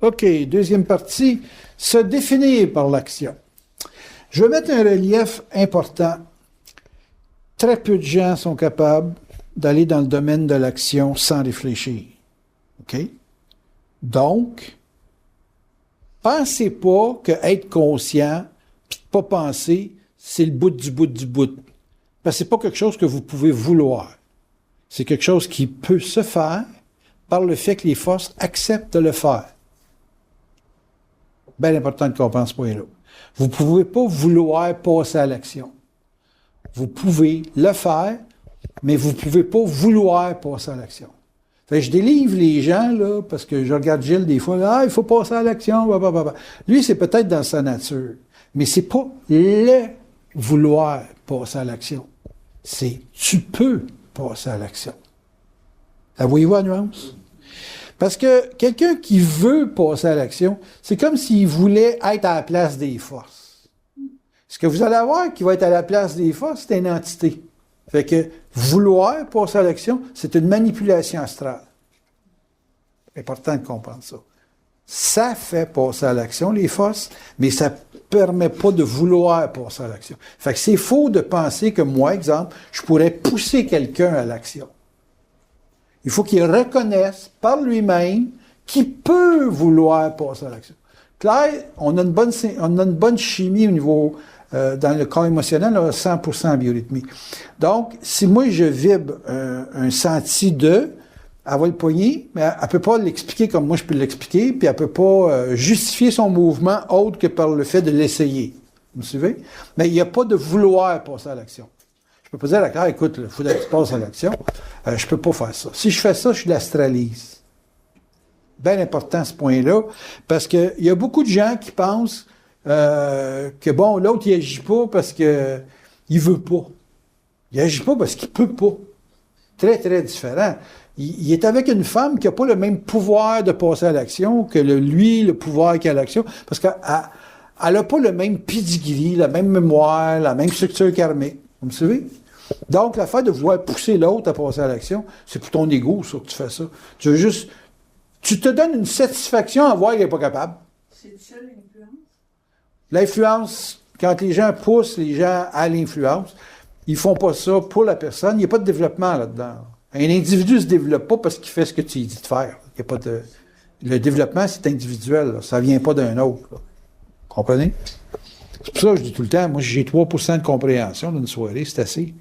OK, deuxième partie, se définir par l'action. Je vais mettre un relief important. Très peu de gens sont capables d'aller dans le domaine de l'action sans réfléchir. OK? Donc, pensez pas que être conscient puis de pas penser, c'est le bout du bout du bout. Parce que c'est pas quelque chose que vous pouvez vouloir. C'est quelque chose qui peut se faire par le fait que les forces acceptent de le faire. Bien important de comprendre ce point-là. Vous ne pouvez pas vouloir passer à l'action. Vous pouvez le faire, mais vous ne pouvez pas vouloir passer à l'action. Fait que je délivre les gens, là, parce que je regarde Gilles des fois, là, il faut passer à l'action, blablabla. Lui, c'est peut-être dans sa nature, mais c'est pas le vouloir passer à l'action. C'est tu peux passer à l'action. La voyez-vous la nuance? Parce que quelqu'un qui veut passer à l'action, c'est comme s'il voulait être à la place des forces. Ce que vous allez avoir qui va être à la place des forces, c'est une entité. Fait que vouloir passer à l'action, c'est une manipulation astrale. C'est important de comprendre ça. Ça fait passer à l'action, les forces, mais ça ne permet pas de vouloir passer à l'action. Fait que c'est faux de penser que moi, exemple, je pourrais pousser quelqu'un à l'action. Il faut qu'il reconnaisse par lui-même qu'il peut vouloir passer à l'action. Claire, on a une bonne chimie au niveau, dans le corps émotionnel, on a 100% en biorhythmie. Donc, si moi je vibre un senti de, elle va le pogner, mais elle ne peut pas l'expliquer comme moi je peux l'expliquer, puis elle ne peut pas justifier son mouvement autre que par le fait de l'essayer. Vous me suivez? Mais il n'y a pas de vouloir passer à l'action. Je peux pas dire à la Claire, écoute, il faudrait que tu passes à l'action. Je peux pas faire ça. Si je fais ça, je l'astralise. Bien important ce point-là, parce qu'il y a beaucoup de gens qui pensent que, bon, l'autre, il agit pas parce que il veut pas. Il agit pas parce qu'il peut pas. Très, très différent. Il est avec une femme qui n'a pas le même pouvoir de passer à l'action que lui, le pouvoir qu'il a à l'action, parce qu'elle n'a pas le même pedigree, la même mémoire, la même structure karmique. Vous me suivez? Donc, l'affaire de vouloir pousser l'autre à passer à l'action, c'est pour ton ego, ça, que tu fais ça. Tu veux juste... Tu te donnes une satisfaction à voir qu'il n'est pas capable. C'est ça l'influence? L'influence, quand les gens poussent les gens à l'influence, ils font pas ça pour la personne. Il n'y a pas de développement là-dedans. Un individu ne se développe pas parce qu'il fait ce que tu lui dis de faire. Il y a pas de... Le développement, c'est individuel. Là. Ça ne vient pas d'un autre. Là. Comprenez? C'est pour ça que je dis tout le temps, moi, j'ai 3% de compréhension d'une soirée, c'est assez.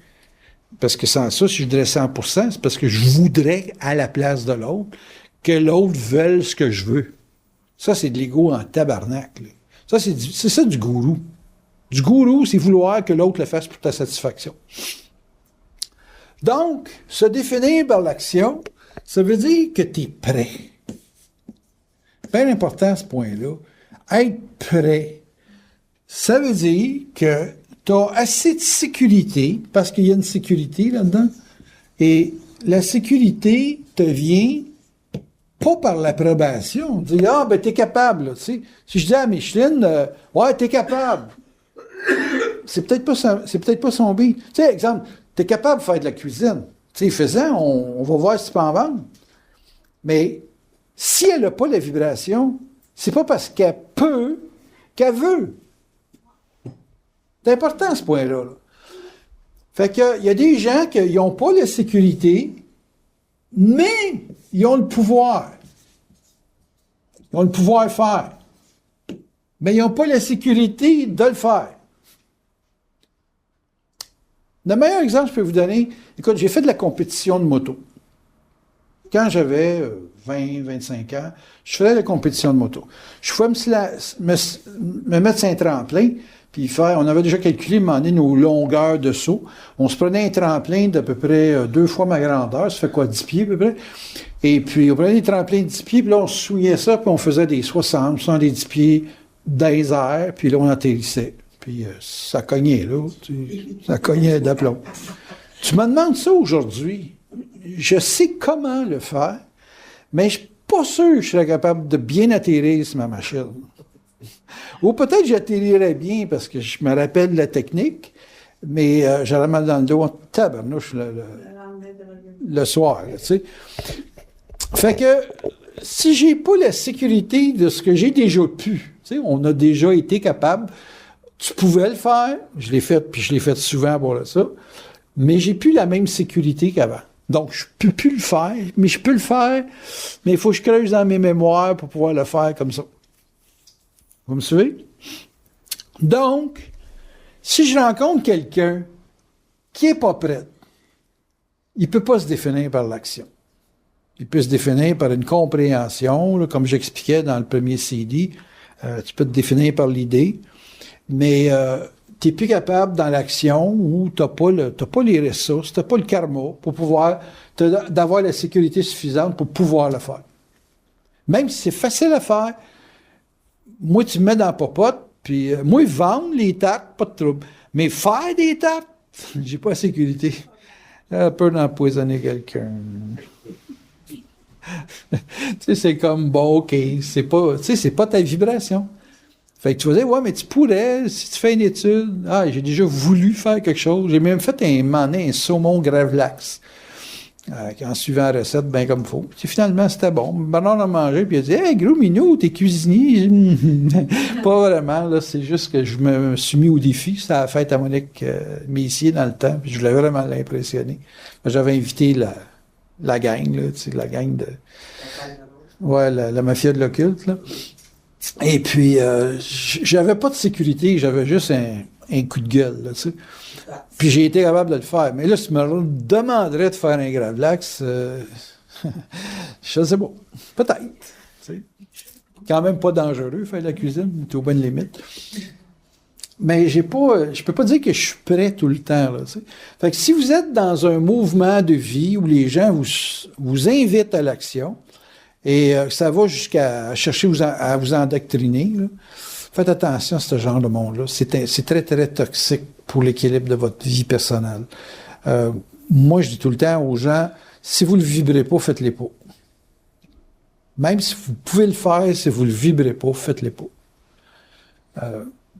Parce que sans ça, si je dirais 100%, c'est parce que je voudrais, à la place de l'autre, que l'autre veuille ce que je veux. Ça, c'est de l'ego en tabarnak. Là. Ça, c'est ça du gourou. Du gourou, c'est vouloir que l'autre le fasse pour ta satisfaction. Donc, se définir par l'action, ça veut dire que tu es prêt. Bien important, ce point-là. Être prêt. Ça veut dire que tu as assez de sécurité, parce qu'il y a une sécurité là-dedans, et la sécurité te vient pas par l'approbation. On dit, ah, ben, t'es capable, là, tu sais. Si je dis à Micheline, ouais, t'es capable. C'est peut-être pas son but. Tu sais, exemple, t'es capable de faire de la cuisine. Tu sais, faisant, on va voir si tu peux en vendre. Mais, si elle n'a pas la vibration, c'est pas parce qu'elle peut qu'elle veut. C'est important, ce point-là. Là. Fait que, il y a des gens qui n'ont pas la sécurité, mais ils ont le pouvoir. Ils ont le pouvoir de faire. Mais ils n'ont pas la sécurité de le faire. Le meilleur exemple que je peux vous donner, écoute, j'ai fait de la compétition de moto. Quand j'avais 20-25 ans, je faisais de la compétition de moto. Je pouvais me mettre sur un tremplin, puis on avait déjà calculé, nos longueurs de saut. On se prenait un tremplin d'à peu près 2 fois ma grandeur, ça fait quoi, 10 pieds à peu près? Et puis, on prenait des tremplins de 10 pieds, puis là, on souillait ça, puis on faisait des 70 pieds dans les airs, puis là, on atterrissait. Puis, ça cognait, là. Ça cognait d'aplomb. Tu me demandes ça aujourd'hui. Je sais comment le faire, mais je suis pas sûr que je serais capable de bien atterrir sur ma machine. Ou peut-être que j'atterrirais bien parce que je me rappelle de la technique, mais j'aurais mal dans le dos en tabarnouche le soir, tu sais. Fait que si j'ai pas la sécurité de ce que j'ai déjà pu, tu sais, on a déjà été capable, tu pouvais le faire, je l'ai fait, puis je l'ai fait souvent pour ça, mais j'ai plus la même sécurité qu'avant. Donc, je peux plus le faire, mais je peux le faire, mais il faut que je creuse dans mes mémoires pour pouvoir le faire comme ça. Vous me suivez? Donc, si je rencontre quelqu'un qui est pas prêt, il peut pas se définir par l'action. Il peut se définir par une compréhension, là, comme j'expliquais dans le premier CD. Tu peux te définir par l'idée, mais tu n'es plus capable dans l'action où tu n'as pas les ressources, tu n'as pas le karma pour pouvoir, d'avoir la sécurité suffisante pour pouvoir le faire. Même si c'est facile à faire, moi, tu me mets dans la popote, puis moi, vendre les tartes, pas de trouble. Mais faire des tartes, j'ai pas la sécurité. J'ai peur d'empoisonner quelqu'un. Tu sais, c'est comme, bon, OK, c'est pas ta vibration. Fait que tu vas dire, ouais, mais tu pourrais, si tu fais une étude, j'ai déjà voulu faire quelque chose. J'ai même fait un saumon gravlax, en suivant la recette bien comme il faut. Puis finalement, c'était bon. Bernard a mangé, puis il a dit, hey, gros minou, t'es cuisinier. Pas vraiment, là, c'est juste que je me suis mis au défi. C'était à la fête à Monique Messier dans le temps, puis je voulais vraiment l'impressionner. J'avais invité la gang, là, tu sais, la gang de... Ouais, la mafia de l'occulte, là. Et puis, j'avais pas de sécurité, j'avais juste un coup de gueule, là, tu sais. Puis j'ai été capable de le faire. Mais là, si tu me demanderais de faire un gravlax, je sais pas. Peut-être. Tu sais. Quand même pas dangereux, faire la cuisine, t'es aux bonnes limites. Mais je peux pas dire que je suis prêt tout le temps, là, tu sais. Fait que si vous êtes dans un mouvement de vie où les gens vous invitent à l'action, et ça va jusqu'à chercher à vous endoctriner, là, faites attention à ce genre de monde-là. C'est très, très toxique pour l'équilibre de votre vie personnelle. Moi, je dis tout le temps aux gens, si vous ne le vibrez pas, faites-les pas. Même si vous pouvez le faire, si vous ne le vibrez pas, faites-les pas.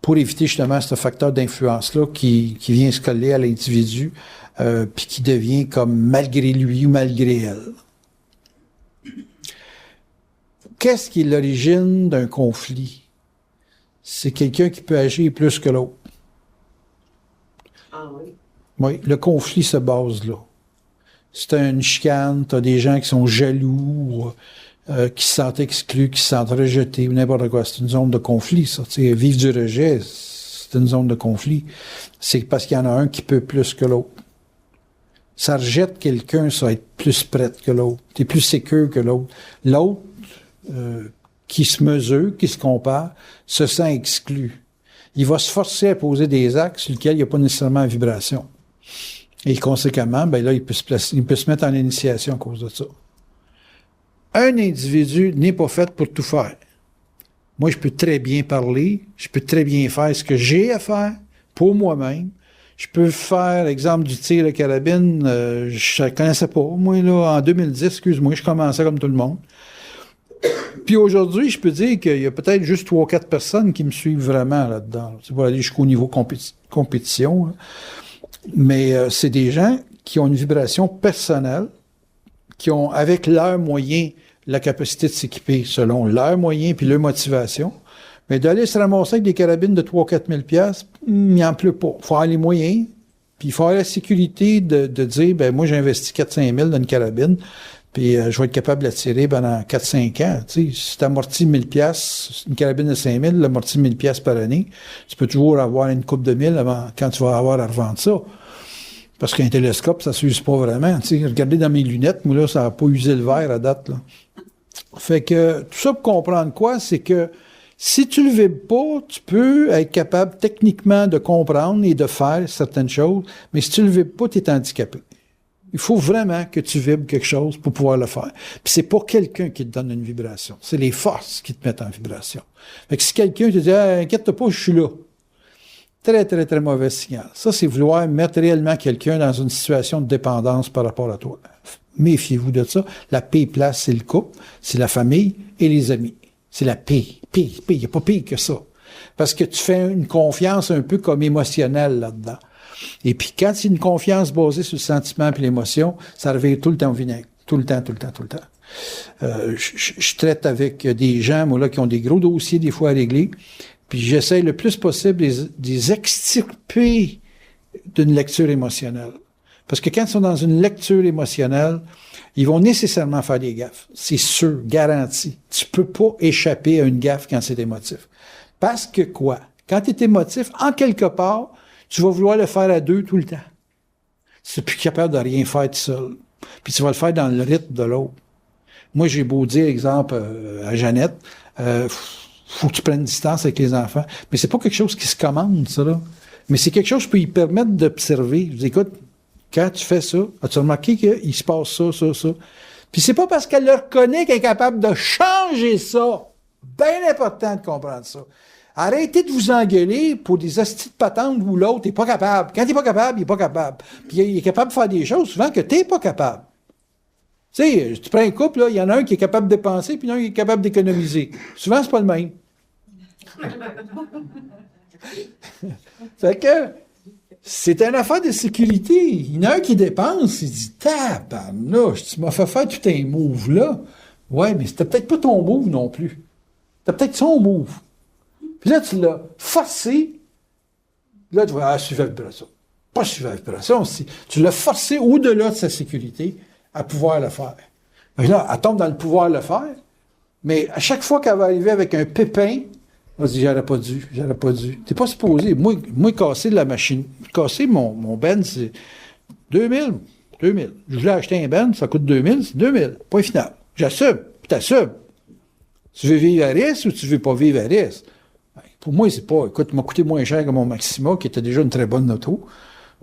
Pour éviter justement ce facteur d'influence-là qui vient se coller à l'individu, puis qui devient comme malgré lui ou malgré elle. Qu'est-ce qui est l'origine d'un conflit? C'est quelqu'un qui peut agir plus que l'autre. Ah oui? Oui, le conflit se base là. C'est une chicane, tu as des gens qui sont jaloux, qui se sentent exclus, qui se sentent rejetés, ou n'importe quoi. C'est une zone de conflit, ça. T'sais, vivre du rejet, c'est une zone de conflit. C'est parce qu'il y en a un qui peut plus que l'autre. Ça rejette quelqu'un, ça va être plus prêt que l'autre. T'es plus sécure que l'autre. L'autre, qui se mesure, qui se compare, se sent exclu. Il va se forcer à poser des actes sur lesquels il n'y a pas nécessairement la vibration. Et conséquemment, ben là, il peut se mettre en initiation à cause de ça. Un individu n'est pas fait pour tout faire. Moi, je peux très bien parler, je peux très bien faire ce que j'ai à faire pour moi-même. Je peux faire, exemple, du tir à carabine, je ne connaissais pas. Moi, là, en 2010, excuse-moi, je commençais comme tout le monde. Puis aujourd'hui, je peux dire qu'il y a peut-être juste 3 ou 4 personnes qui me suivent vraiment là-dedans. C'est pour aller jusqu'au niveau compétition. Là. Mais c'est des gens qui ont une vibration personnelle, qui ont, avec leurs moyens, la capacité de s'équiper selon leurs moyens puis leur motivation. Mais d'aller se ramasser avec des carabines de 3 ou 4 000 $, il n'y en pleut pas. Il faut avoir les moyens, puis il faut avoir la sécurité de dire, ben moi, j'ai investi 4-5 000 dans une carabine, puis je vais être capable de la tirer pendant 4-5 ans. Tu sais, si tu amortis 1 000 $, une carabine de 5 000, l'amortis 1 000 $ par année, tu peux toujours avoir une coupe de 1000 avant, quand tu vas avoir à revendre ça. Parce qu'un télescope, ça ne s'use pas vraiment. Tu sais, regardez dans mes lunettes, moi là, ça n'a pas usé le verre à date, là. Fait que, tout ça pour comprendre quoi, c'est que si tu le vibres pas, tu peux être capable techniquement de comprendre et de faire certaines choses, mais si tu le vibres pas, tu es handicapé. Il faut vraiment que tu vibres quelque chose pour pouvoir le faire. Puis c'est pas quelqu'un qui te donne une vibration. C'est les forces qui te mettent en vibration. Fait que si quelqu'un te dit, inquiète-toi pas, je suis là. Très, très, très mauvais signal. Ça, c'est vouloir mettre réellement quelqu'un dans une situation de dépendance par rapport à toi. Méfiez-vous de ça. La paix place, c'est le couple, c'est la famille et les amis. C'est la paix. Paix. Il n'y a pas pire que ça. Parce que tu fais une confiance un peu comme émotionnelle là-dedans. Et puis, quand c'est une confiance basée sur le sentiment et l'émotion, ça revient tout le temps au vinaigre. Tout le temps. Je traite avec des gens, moi, là, qui ont des gros dossiers, des fois, à régler, puis j'essaie le plus possible de les extirper d'une lecture émotionnelle. Parce que quand ils sont dans une lecture émotionnelle, ils vont nécessairement faire des gaffes. C'est sûr, garanti. Tu peux pas échapper à une gaffe quand c'est émotif. Parce que quoi? Quand tu es émotif, en quelque part, tu vas vouloir le faire à deux tout le temps. Tu n'es plus capable de rien faire tout seul. Puis tu vas le faire dans le rythme de l'autre. Moi, j'ai beau dire, exemple, à Jeannette, faut que tu prennes distance avec les enfants. Mais c'est pas quelque chose qui se commande, ça, là. Mais c'est quelque chose qui peut lui permettre d'observer. Je dis, écoute, quand tu fais ça, as-tu remarqué qu'il se passe ça, ça, ça? Puis c'est pas parce qu'elle le reconnaît qu'elle est capable de changer ça. Bien important de comprendre ça. Arrêtez de vous engueuler pour des hosties de patente où l'autre n'est pas capable. Quand il n'est pas capable, il n'est pas capable. Puis il est capable de faire des choses souvent que tu n'es pas capable. Tu sais, tu prends un couple, là, il y en a un qui est capable de dépenser, puis un qui est capable d'économiser. Souvent, c'est pas le même. Fait que c'est une affaire de sécurité. Il y en a un qui dépense, il dit, tabarnouche, tu m'as fait faire tout un move là. Ouais, mais c'était peut-être pas ton move non plus. C'était peut-être son move. Puis là, tu l'as forcé. Là, tu vas suivre la vibration. Pas suivre la vibration. Tu l'as forcé au-delà de sa sécurité à pouvoir le faire. Fait que là, elle tombe dans le pouvoir le faire, mais à chaque fois qu'elle va arriver avec un pépin, elle se dit, j'aurais pas dû. T'es pas supposé. Moi, casser la machine, casser mon Ben, c'est 2000. Je voulais acheter un Ben, ça coûte 2000, c'est 2000. Point final. J'assume. Puis t'assumes. Tu veux vivre à risque ou tu veux pas vivre à risque? Pour moi, c'est pas, écoute, il m'a coûté moins cher que mon Maxima, qui était déjà une très bonne auto.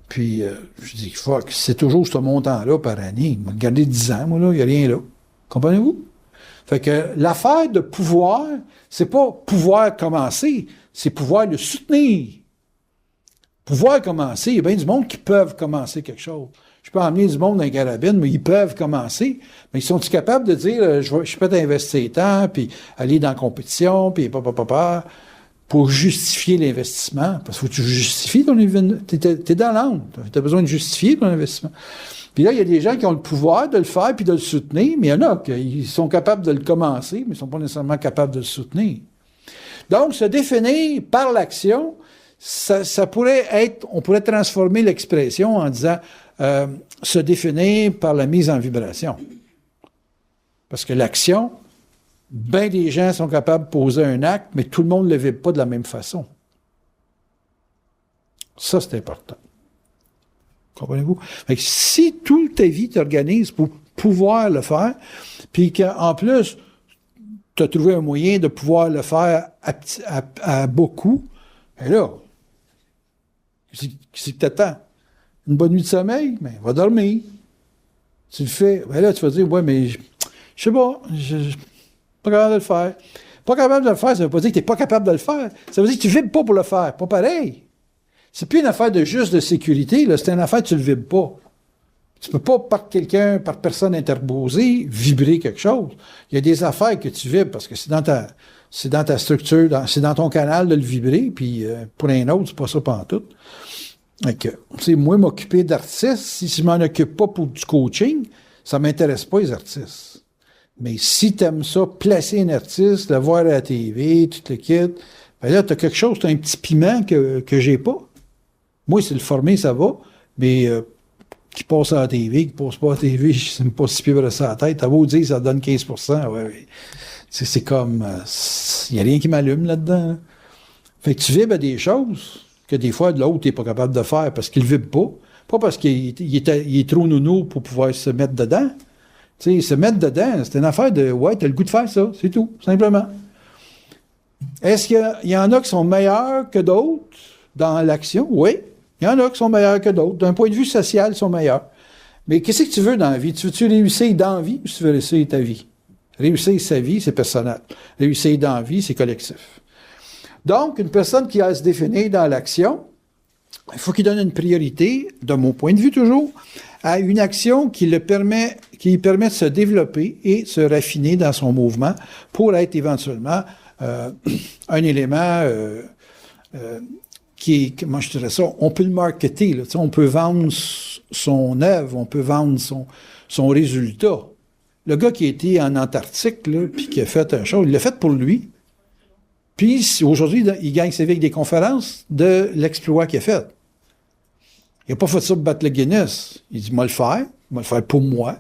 Puis, je dis, fuck, c'est toujours ce montant-là par année. Il m'a gardé 10 ans, moi, là, il n'y a rien là. Comprenez-vous? Fait que l'affaire de pouvoir, c'est pas pouvoir commencer, c'est pouvoir le soutenir. Pouvoir commencer, il y a bien du monde qui peuvent commencer quelque chose. Je peux emmener du monde dans les carabines, mais ils peuvent commencer. Mais ils sont-ils capables de dire, je suis prêt à investir tant, puis aller dans la compétition, puis pour justifier l'investissement? Parce qu'il faut que tu justifies ton investissement. T'es dans l'âme. T'as besoin de justifier ton investissement. Puis là, il y a des gens qui ont le pouvoir de le faire puis de le soutenir, mais il y en a qui sont capables de le commencer, mais ils ne sont pas nécessairement capables de le soutenir. Donc, se définir par l'action, ça pourrait être, on pourrait transformer l'expression en disant se définir par la mise en vibration. Parce que l'action, bien des gens sont capables de poser un acte, mais tout le monde ne le vibre pas de la même façon. Ça, c'est important. Comprenez-vous? Fait que si toute ta vie t'organise pour pouvoir le faire, puis qu'en plus, tu as trouvé un moyen de pouvoir le faire à beaucoup, bien là, c'est que t'attends. Une bonne nuit de sommeil, bien, va dormir. Tu le fais, bien là, tu vas dire, ouais, mais je sais pas, je suis pas capable de le faire. Pas capable de le faire, ça veut pas dire que tu n'es pas capable de le faire. Ça veut dire que tu ne vibres pas pour le faire. Pas pareil. C'est plus une affaire de juste de sécurité, là, c'est une affaire que tu ne le vibres pas. Tu peux pas, par personne interposée, vibrer quelque chose. Il y a des affaires que tu vibres parce que c'est dans ta structure, c'est dans ton canal de le vibrer, puis pour un autre, c'est pas ça pantoute. Donc, moi, m'occuper d'artistes, si je m'en occupe pas pour du coaching, ça m'intéresse pas les artistes. Mais si tu aimes ça, placer un artiste, le voir à la TV, tout le kit, ben là, tu as quelque chose, tu as un petit piment que j'ai pas. Moi, c'est le former, ça va, mais qui passe à la TV, qui passe pas à la TV, je sais même pas si pire ça à la tête. T'as beau dire ça donne 15%, ouais. C'est comme, il n'y a rien qui m'allume là-dedans. Hein. Fait que tu vibres à des choses que des fois, de l'autre, t'es pas capable de faire parce qu'il ne vibre pas. Pas parce qu'il est trop nounou pour pouvoir se mettre dedans. Tu sais, se mettre dedans, c'est une affaire de, ouais, t'as le goût de faire ça, c'est tout, simplement. Est-ce qu'il y en a qui sont meilleurs que d'autres dans l'action? Oui. Il y en a qui sont meilleurs que d'autres. D'un point de vue social, ils sont meilleurs. Mais qu'est-ce que tu veux dans la vie? Tu veux-tu réussir dans la vie ou tu veux réussir ta vie? Réussir sa vie, c'est personnel. Réussir dans la vie, c'est collectif. Donc, une personne qui a à se définir dans l'action, il faut qu'il donne une priorité, de mon point de vue toujours, à une action qui lui permet de se développer et se raffiner dans son mouvement pour être éventuellement un élément qui est, comment je dirais ça, on peut le marketer, là, on peut vendre son œuvre, on peut vendre son résultat, le gars qui a été en Antarctique, là, puis qui a fait un show, il l'a fait pour lui. Puis aujourd'hui, il gagne sa vie avec des conférences de l'exploit qu'il a fait. Il n'a pas fait ça pour battre le Guinness. Il dit, moi le faire pour moi.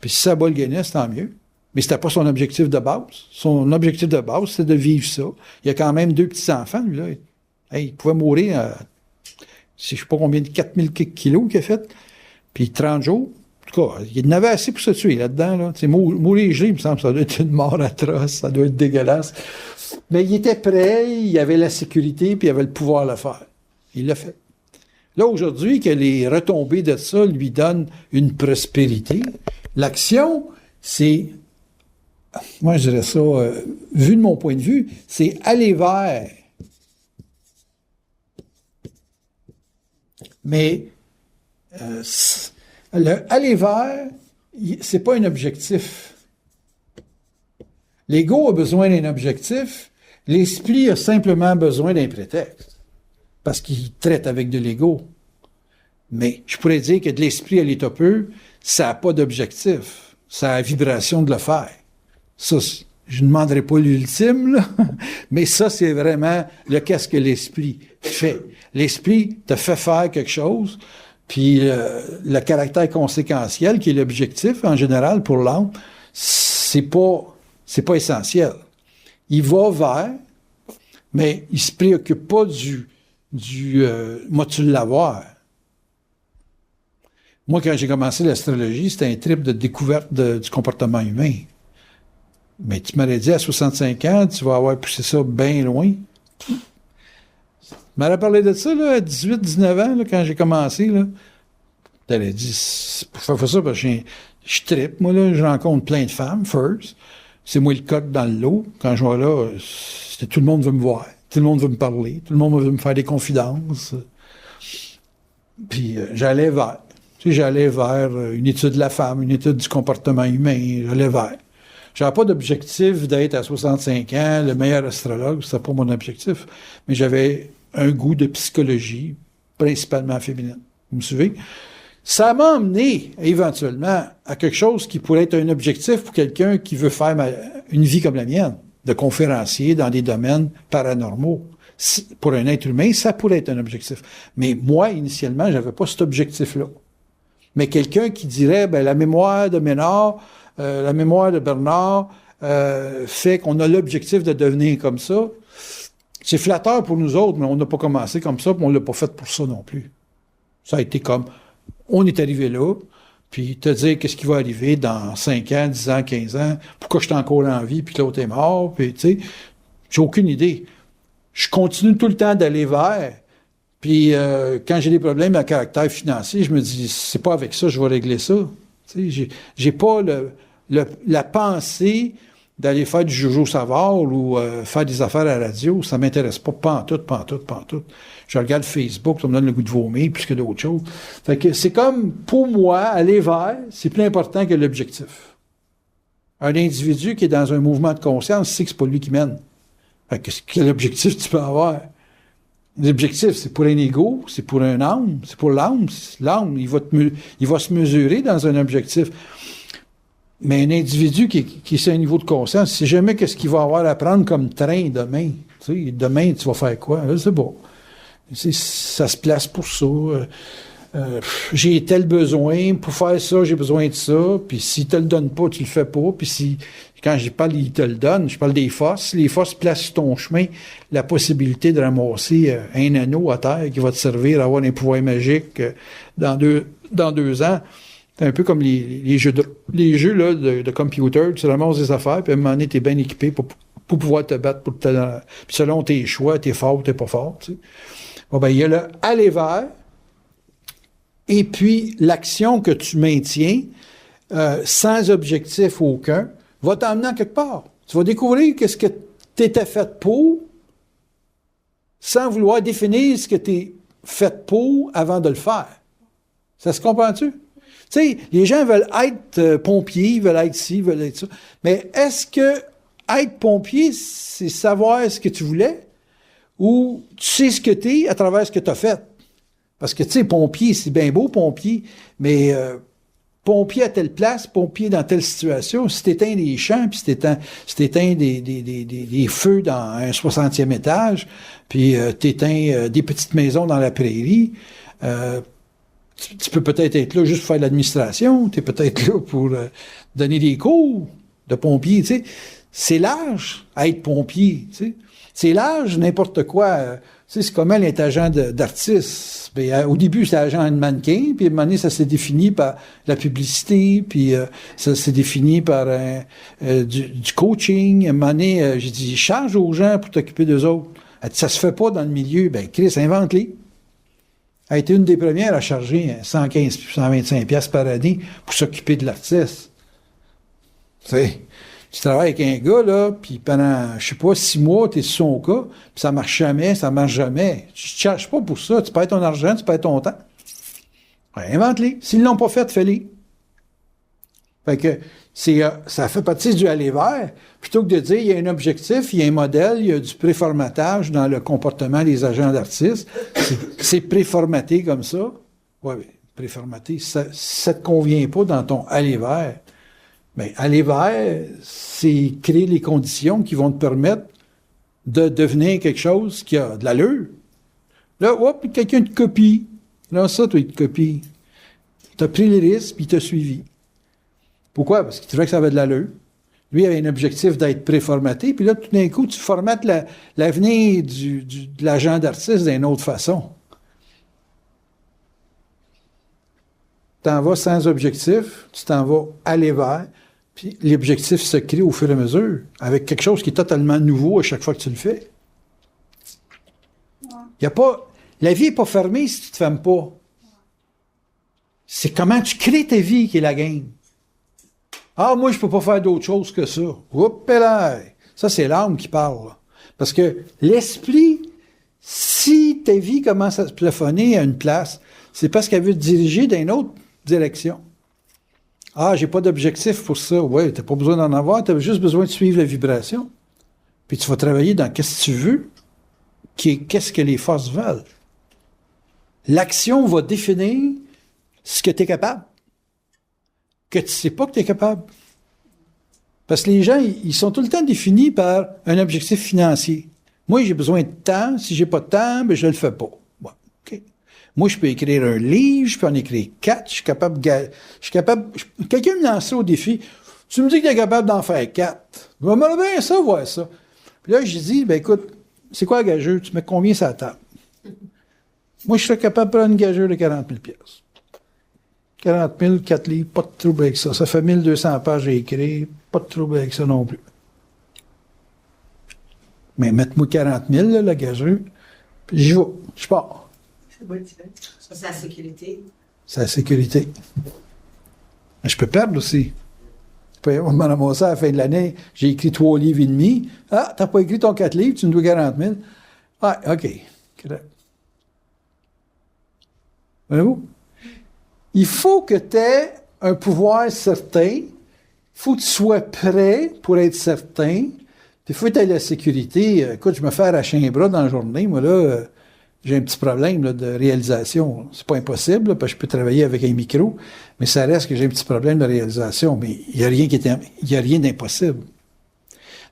Puis si ça bat le Guinness, tant mieux. Mais c'était pas son objectif de base. Son objectif de base, c'était de vivre ça. Il a quand même 2 petits-enfants, lui, là. Hey, il pouvait mourir à, je sais pas combien de 4000 kilos qu'il a fait. Puis 30 jours. En tout cas, il en avait assez pour se tuer là-dedans, là. Tu sais, mourir gelé, il me semble, ça doit être une mort atroce, ça doit être dégueulasse. Mais il était prêt, il avait la sécurité, puis il avait le pouvoir de le faire. Il l'a fait. Là, aujourd'hui, que les retombées de ça lui donnent une prospérité, l'action, c'est, moi je dirais ça, vu de mon point de vue, c'est aller vers. Mais le aller vers, c'est pas un objectif. L'ego a besoin d'un objectif, l'esprit a simplement besoin d'un prétexte. Parce qu'il traite avec de l'ego. Mais je pourrais dire que de l'esprit à l'état pur, ça n'a pas d'objectif. Ça a la vibration de le faire. Ça, je ne demanderai pas l'ultime, là, mais ça, c'est vraiment le qu'est-ce que l'esprit fait. L'esprit te fait faire quelque chose, puis le caractère conséquentiel, qui est l'objectif, en général, pour l'âme, c'est pas essentiel. Il va vers, mais il se préoccupe pas moi, tu l'avoir. Moi, quand j'ai commencé l'astrologie, c'était un trip de découverte du comportement humain. Mais tu m'aurais dit, à 65 ans, tu vas avoir poussé ça bien loin. Tu m'aurais parlé de ça, là, à 18, 19 ans, là, quand j'ai commencé, là. T'aurais dit, pour faire ça, parce que je trippe, moi, là, je rencontre plein de femmes, first. C'est moi le coq dans le lot. Quand je vais là, tout le monde veut me voir. Tout le monde veut me parler. Tout le monde veut me faire des confidences. Puis j'allais vers. Tu sais, j'allais vers une étude de la femme, une étude du comportement humain. J'allais vers. J'avais pas d'objectif d'être à 65 ans le meilleur astrologue. C'était pas mon objectif. Mais j'avais un goût de psychologie, principalement féminine. Vous me suivez? Ça m'a amené, éventuellement, à quelque chose qui pourrait être un objectif pour quelqu'un qui veut faire une vie comme la mienne, de conférencier dans des domaines paranormaux. Pour un être humain, ça pourrait être un objectif. Mais moi, initialement, j'avais pas cet objectif-là. Mais quelqu'un qui dirait, ben, la mémoire de Ménard, la mémoire de Bernard, fait qu'on a l'objectif de devenir comme ça. C'est flatteur pour nous autres, mais on n'a pas commencé comme ça, puis on l'a pas fait pour ça non plus. Ça a été comme, on est arrivé là, puis te dire qu'est-ce qui va arriver dans 5 ans, 10 ans, 15 ans, pourquoi je suis encore en vie, puis l'autre est mort, puis tu sais, j'ai aucune idée. Je continue tout le temps d'aller vers, puis quand j'ai des problèmes à caractère financier, je me dis, c'est pas avec ça que je vais régler ça. Tu sais, j'ai pas la pensée d'aller faire du Jojo Savard ou faire des affaires à la radio, ça m'intéresse pas, pantoute. Je regarde Facebook, ça me donne le goût de vomir plus que d'autres choses. Fait que c'est comme, pour moi, aller vers, c'est plus important que l'objectif. Un individu qui est dans un mouvement de conscience sait que c'est pas lui qui mène. Fait que quel objectif tu peux avoir? L'objectif, c'est pour un ego, c'est pour un âme, c'est pour l'âme. L'âme, il va se mesurer dans un objectif. Mais un individu qui est à un niveau de conscience, c'est jamais qu'est-ce qu'il va avoir à prendre comme train demain. Tu sais, demain, tu vas faire quoi? Là, c'est bon. Ça se place pour ça. J'ai tel besoin. Pour faire ça, j'ai besoin de ça. Puis s'il te le donne pas, tu le fais pas. Puis quand je parle, il te le donne, je parle des forces. Les forces placent sur ton chemin la possibilité de ramasser un anneau à terre qui va te servir à avoir un pouvoir magique dans 2 ans. C'est un peu comme les jeux là, de computer, tu ramasses des affaires, puis à un moment donné, tu es bien équipé pour pouvoir te battre. Puis selon tes choix, tu es fort ou tu n'es pas fort. Tu sais. Bon, ben, il y a le aller vers, et puis l'action que tu maintiens, sans objectif aucun, va t'emmener à quelque part. Tu vas découvrir qu'est-ce que tu étais fait pour, sans vouloir définir ce que tu es fait pour avant de le faire. Ça se comprend-tu? Tu sais, les gens veulent être pompiers, veulent être ci, veulent être ça. Mais est-ce que être pompier, c'est savoir ce que tu voulais? Ou tu sais ce que tu es à travers ce que tu as fait? Parce que, tu sais, pompier, c'est bien beau, pompier, mais pompier à telle place, pompier dans telle situation. Si t'éteins des champs, puis si t'éteins des feux dans un 60e étage, puis t'éteins des petites maisons dans la prairie, tu peux peut-être être là juste pour faire de l'administration, tu es peut-être là pour donner des cours de pompier, tu sais. C'est large à être pompier, tu sais. C'est large, n'importe quoi. Tu sais, c'est comment être agent d'artiste. Ben, au début, c'est agent de mannequin, puis à un moment donné, ça s'est défini par la publicité, puis ça s'est défini par du coaching. À un moment donné, j'ai dit, charge aux gens pour t'occuper d'eux autres. Elle dit, ça se fait pas dans le milieu. Ben, Chris, invente-les. Elle a été une des premières à charger 115 puis 125 piastres par année pour s'occuper de l'artiste. Tu sais, tu travailles avec un gars, là, puis pendant, je sais pas, 6 mois, t'es sur son cas, puis ça marche jamais, ça marche jamais. Tu te charges pas pour ça. Tu perds ton argent, tu perds ton temps. Ouais, invente-les. S'ils l'ont pas fait, fais-les. Fait que, ça fait partie du aller vers. Plutôt que de dire, il y a un objectif, il y a un modèle, il y a du préformatage dans le comportement des agents d'artistes. C'est préformaté comme ça. Ouais, mais préformaté, ça te convient pas dans ton aller vers. Ben, aller vers, c'est créer les conditions qui vont te permettre de devenir quelque chose qui a de l'allure. Là, hop, quelqu'un te copie. Là, ça, toi, il te copie. T'as pris les risques, puis il t'a suivi. Pourquoi? Parce qu'il trouvait que ça avait de l'allure. Lui, il avait un objectif d'être préformaté, puis là, tout d'un coup, tu formates l'avenir de l'agent d'artiste d'une autre façon. Tu t'en vas sans objectif, tu t'en vas aller vers, puis l'objectif se crée au fur et à mesure, avec quelque chose qui est totalement nouveau à chaque fois que tu le fais. Y a pas, la vie n'est pas fermée si tu ne te fermes pas. C'est comment tu crées ta vie qui est la game. Ah, moi, je peux pas faire d'autre chose que ça. Oups là! Ça, c'est l'âme qui parle. Là. Parce que l'esprit, si ta vie commence à se plafonner à une place, c'est parce qu'elle veut te diriger dans une autre direction. Ah, j'ai pas d'objectif pour ça. Ouais, t'as pas besoin d'en avoir, t'as juste besoin de suivre la vibration. Puis tu vas travailler dans qu'est-ce que tu veux, qu'est-ce que les forces veulent. L'action va définir ce que tu es capable. Que tu sais pas que tu es capable. Parce que les gens, ils sont tout le temps définis par un objectif financier. Moi, j'ai besoin de temps. Si j'ai pas de temps, ben, je le fais pas. Bon, OK. Moi, je peux écrire un livre, je peux en écrire 4, je suis capable, quelqu'un me lançait au défi. Tu me dis que tu es capable d'en faire 4. Je vais me bien ça, voir ça. Puis là, j'ai dit, ben, écoute, c'est quoi la gageure? Tu mets combien sur la table? Moi, je serais capable de prendre une gageure de 40 000 piastres. 40 000, 4 livres, pas de trouble avec ça. Ça fait 1200 pages à écrire, pas de trouble avec ça non plus. Mais mettez-moi 40 000, là, la gageure, puis j'y vais, je pars. C'est la sécurité. C'est la sécurité. Mais je peux perdre aussi. On m'a ramassé à la fin de l'année, j'ai écrit 3 livres et demi. Ah, t'as pas écrit ton 4 livres, tu me dois 40 000. Ah, OK. Voyez-vous? Il faut que tu aies un pouvoir certain. Il faut que tu sois prêt pour être certain. Il faut que tu aies la sécurité. Écoute, je me fais arracher un bras dans la journée. Moi, là, j'ai un petit problème là, de réalisation. C'est pas impossible, là, parce que je peux travailler avec un micro, mais ça reste que j'ai un petit problème de réalisation. Mais il n'y a rien d'impossible.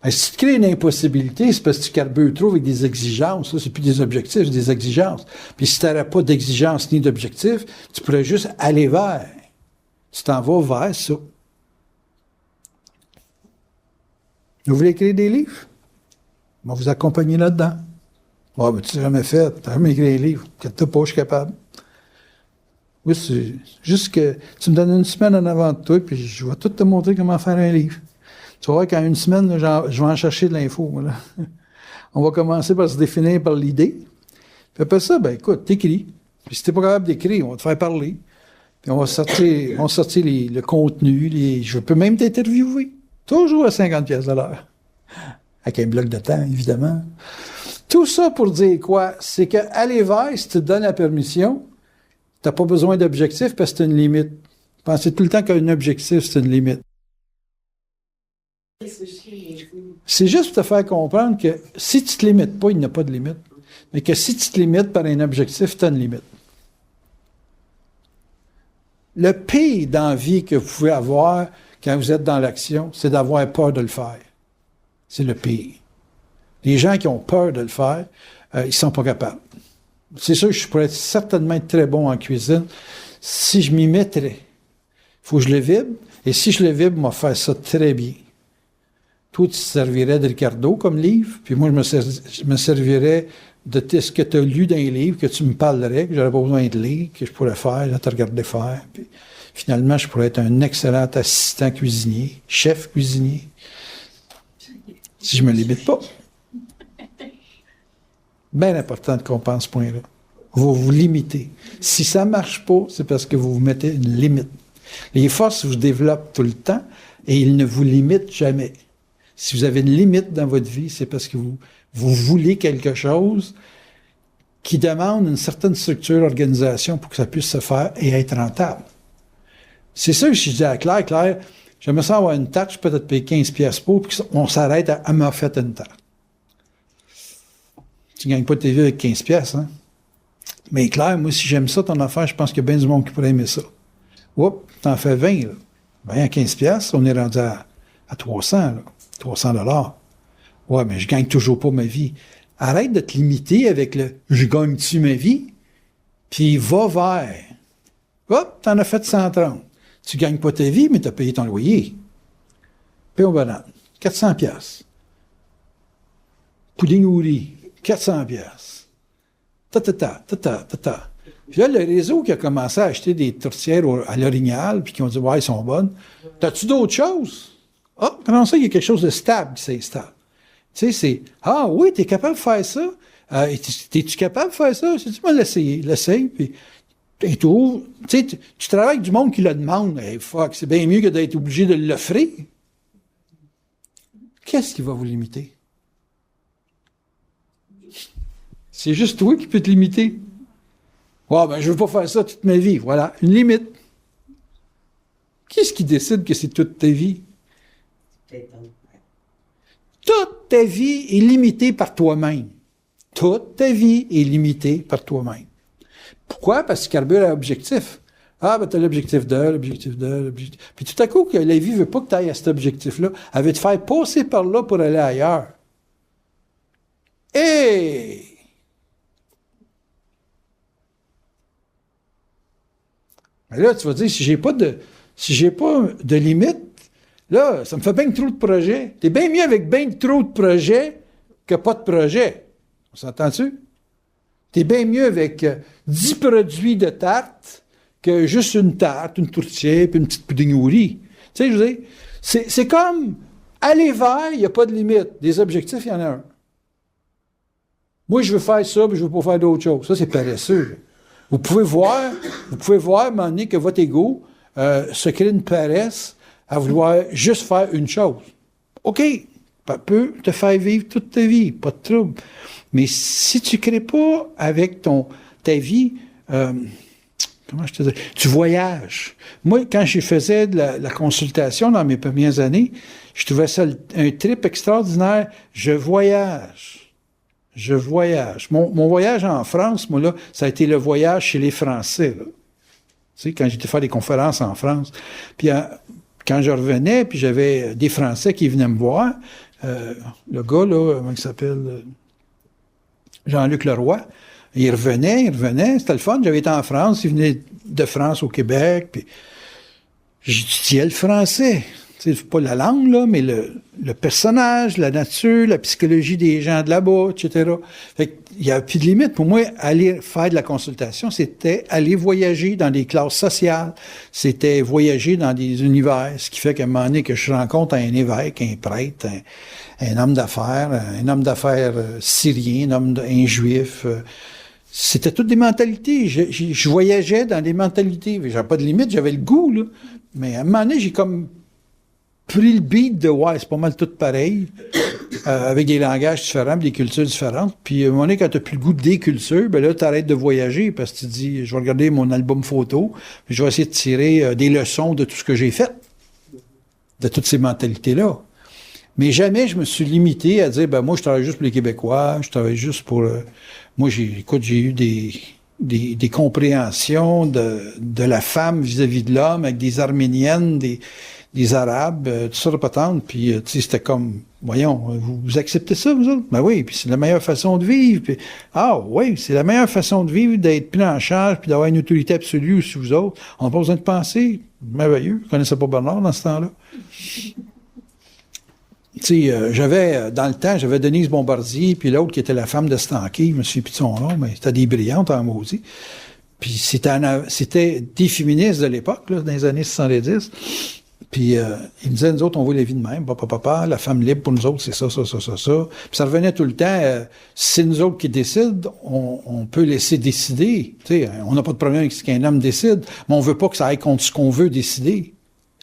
Ben, si tu crées une impossibilité, c'est parce que tu carbures trop avec des exigences. Ça, c'est plus des objectifs, c'est des exigences. Puis si tu n'aurais pas d'exigences ni d'objectifs, tu pourrais juste aller vers. Tu t'en vas vers ça. Vous voulez écrire des livres? On va vous accompagner là-dedans. Ah, ben, tu l'as jamais fait. Tu n'as jamais écrit un livre. Inquiète-toi pas, je suis capable. Oui, c'est juste que tu me donnes une semaine en avant de toi, puis je vais tout te montrer comment faire un livre. Tu vas voir qu'en une semaine, là, je vais en chercher de l'info. Moi, là. On va commencer par se définir par l'idée. Puis après ça, ben écoute, t'écris. Puis si t'es pas capable d'écrire, on va te faire parler. Puis on va sortir le contenu. Je peux même t'interviewer. Toujours à 50 pièces de l'heure. Avec un bloc de temps, évidemment. Tout ça pour dire quoi? C'est qu'aller vers, si tu te donnes la permission, t'as pas besoin d'objectif parce que c'est une limite. Pensez tout le temps qu'un objectif, c'est une limite. C'est juste pour te faire comprendre que si tu te limites pas, il n'y a pas de limite. Mais que si tu te limites par un objectif, tu as une limite. Le pire dans la vie que vous pouvez avoir quand vous êtes dans l'action, c'est d'avoir peur de le faire. C'est le pire. Les gens qui ont peur de le faire, ils sont pas capables. C'est sûr que je pourrais certainement être très bon en cuisine. Si je m'y mettrais, il faut que je le vibre. Et si je le vibre, moi, faire ça très bien. Toi, tu te servirais de Ricardo comme livre, puis moi, je me servirais de ce que tu as lu dans les livres, que tu me parlerais, que j'aurais pas besoin de lire, que je pourrais faire, de te regarder faire. Puis, finalement, je pourrais être un excellent assistant cuisinier, chef cuisinier, si je me limite pas. Bien important qu'on pense ce point-là. Vous vous limitez. Si ça marche pas, c'est parce que vous vous mettez une limite. Les forces vous développent tout le temps et ils ne vous limitent jamais. Si vous avez une limite dans votre vie, c'est parce que vous voulez quelque chose qui demande une certaine structure d'organisation pour que ça puisse se faire et être rentable. C'est ça que je dis à Claire, j'aimerais ça avoir une tarte, je peux peut-être payer 15$ pour, puis on s'arrête à m'en faire une tarte. Tu ne gagnes pas tes vies avec 15$, hein? Mais Claire, moi, si j'aime ça, ton affaire, je pense qu'il y a bien du monde qui pourrait aimer ça. Oups, t'en fais 20, là. Ben, à 15$, on est rendu à 300, là. 300$. Ouais, mais je gagne toujours pas ma vie. Arrête de te limiter avec le « je gagne-tu ma vie », puis va vers. Hop, t'en as fait 130. Tu gagnes pas ta vie, mais t'as payé ton loyer. Pain aux bananes, 400$. Pudding au riz, 400$. Ta. Puis là, le réseau qui a commencé à acheter des tourtières à l'Orignal, puis qui ont dit « ouais, elles sont bonnes ». T'as-tu d'autres choses? Ah, comment ça, il y a quelque chose de stable qui s'installe. Tu sais, c'est « ah oui, t'es capable de faire ça? T'es-tu capable de faire ça? » C'est-tu moi l'essayer? L'essaye, puis tu trouves... Tu sais, tu travailles avec du monde qui le demande. Hey, fuck, c'est bien mieux que d'être obligé de l'offrir. Qu'est-ce qui va vous limiter? C'est juste toi qui peux te limiter. Ouais, ben, je veux pas faire ça toute ma vie. Voilà, une limite. Qui est-ce qui décide que c'est toute ta vie? Toute ta vie est limitée par toi-même. Toute ta vie est limitée par toi-même. Pourquoi? Parce que tu carbures à l'objectif. Ah, ben, t'as l'objectif de, l'objectif de, l'objectif. Puis tout à coup, que la vie veut pas que tu ailles à cet objectif-là. Elle veut te faire passer par là pour aller ailleurs. Et mais là, tu vas dire, si j'ai pas de limite, là, ça me fait bien trop de projets. T'es bien mieux avec bien trop de projets que pas de projets. On s'entend-tu? T'es bien mieux avec 10 produits de tarte que juste une tarte, une tourtière, puis une petite pudding au riz. Tu sais, je veux dire, c'est comme aller vers, il n'y a pas de limite. Des objectifs, il y en a un. Moi, je veux faire ça, mais je veux pas faire d'autre chose. Ça, c'est paresseux. Vous pouvez voir, à un moment donné, que votre ego se crée une paresse à vouloir juste faire une chose. OK, ça peut te faire vivre toute ta vie, pas de trouble. Mais si tu ne crées pas avec ta vie, comment je te dis, tu voyages. Moi, quand je faisais de la consultation dans mes premières années, je trouvais ça un trip extraordinaire. Je voyage. Mon voyage en France, moi, là, ça a été le voyage chez les Français, là. Tu sais, quand j'étais faire des conférences en France. Puis, quand je revenais, puis j'avais des Français qui venaient me voir, le gars, là, comment il s'appelle? Jean-Luc Leroy. Il revenait, c'était le fun. J'avais été en France, il venait de France au Québec, puis j'étudiais le français. C'est pas la langue, là, mais le personnage, la nature, la psychologie des gens de là-bas, etc. Fait qu'il y a plus de limite. Pour moi, aller faire de la consultation, c'était aller voyager dans des classes sociales. C'était voyager dans des univers. Ce qui fait qu'à un moment donné, que je rencontre un évêque, un prêtre, un homme d'affaires syrien, un juif. C'était toutes des mentalités. Je voyageais dans des mentalités. J'avais pas de limite, j'avais le goût, là. Mais à un moment donné, j'ai comme pris le beat de « ouais, c'est pas mal tout pareil », avec des langages différents, des cultures différentes. Puis à un moment donné, quand tu n'as plus le goût des cultures, ben là, tu arrêtes de voyager parce que tu te dis « je vais regarder mon album photo, puis je vais essayer de tirer des leçons de tout ce que j'ai fait, de toutes ces mentalités-là ». Mais jamais je me suis limité à dire « ben moi, je travaille juste pour les Québécois, je travaille juste pour… » Moi, j'ai eu des compréhensions de la femme vis-à-vis de l'homme, avec des Arméniennes, des Arabes, tout ça de patente, puis tu sais, c'était comme, voyons, vous acceptez ça, vous autres? Ben oui, puis c'est la meilleure façon de vivre, puis oui, c'est la meilleure façon de vivre, d'être pris en charge, puis d'avoir une autorité absolue sur vous autres. On n'a pas besoin de penser. Merveilleux. Je connaissais pas Bernard dans ce temps-là. Tu sais, dans le temps, j'avais Denise Bombardier, puis l'autre qui était la femme de Stanky, je me souviens plus de son nom, mais c'était des brillantes en maudit. Puis c'était des féministes de l'époque, là, dans les années 70. Puis ils me disaient, nous autres, on veut la vie de même, papa, la femme libre pour nous autres, c'est ça. Puis ça revenait tout le temps, c'est nous autres qui décident, on peut laisser décider. Tu sais, on n'a pas de problème avec ce qu'un homme décide, mais on veut pas que ça aille contre ce qu'on veut décider.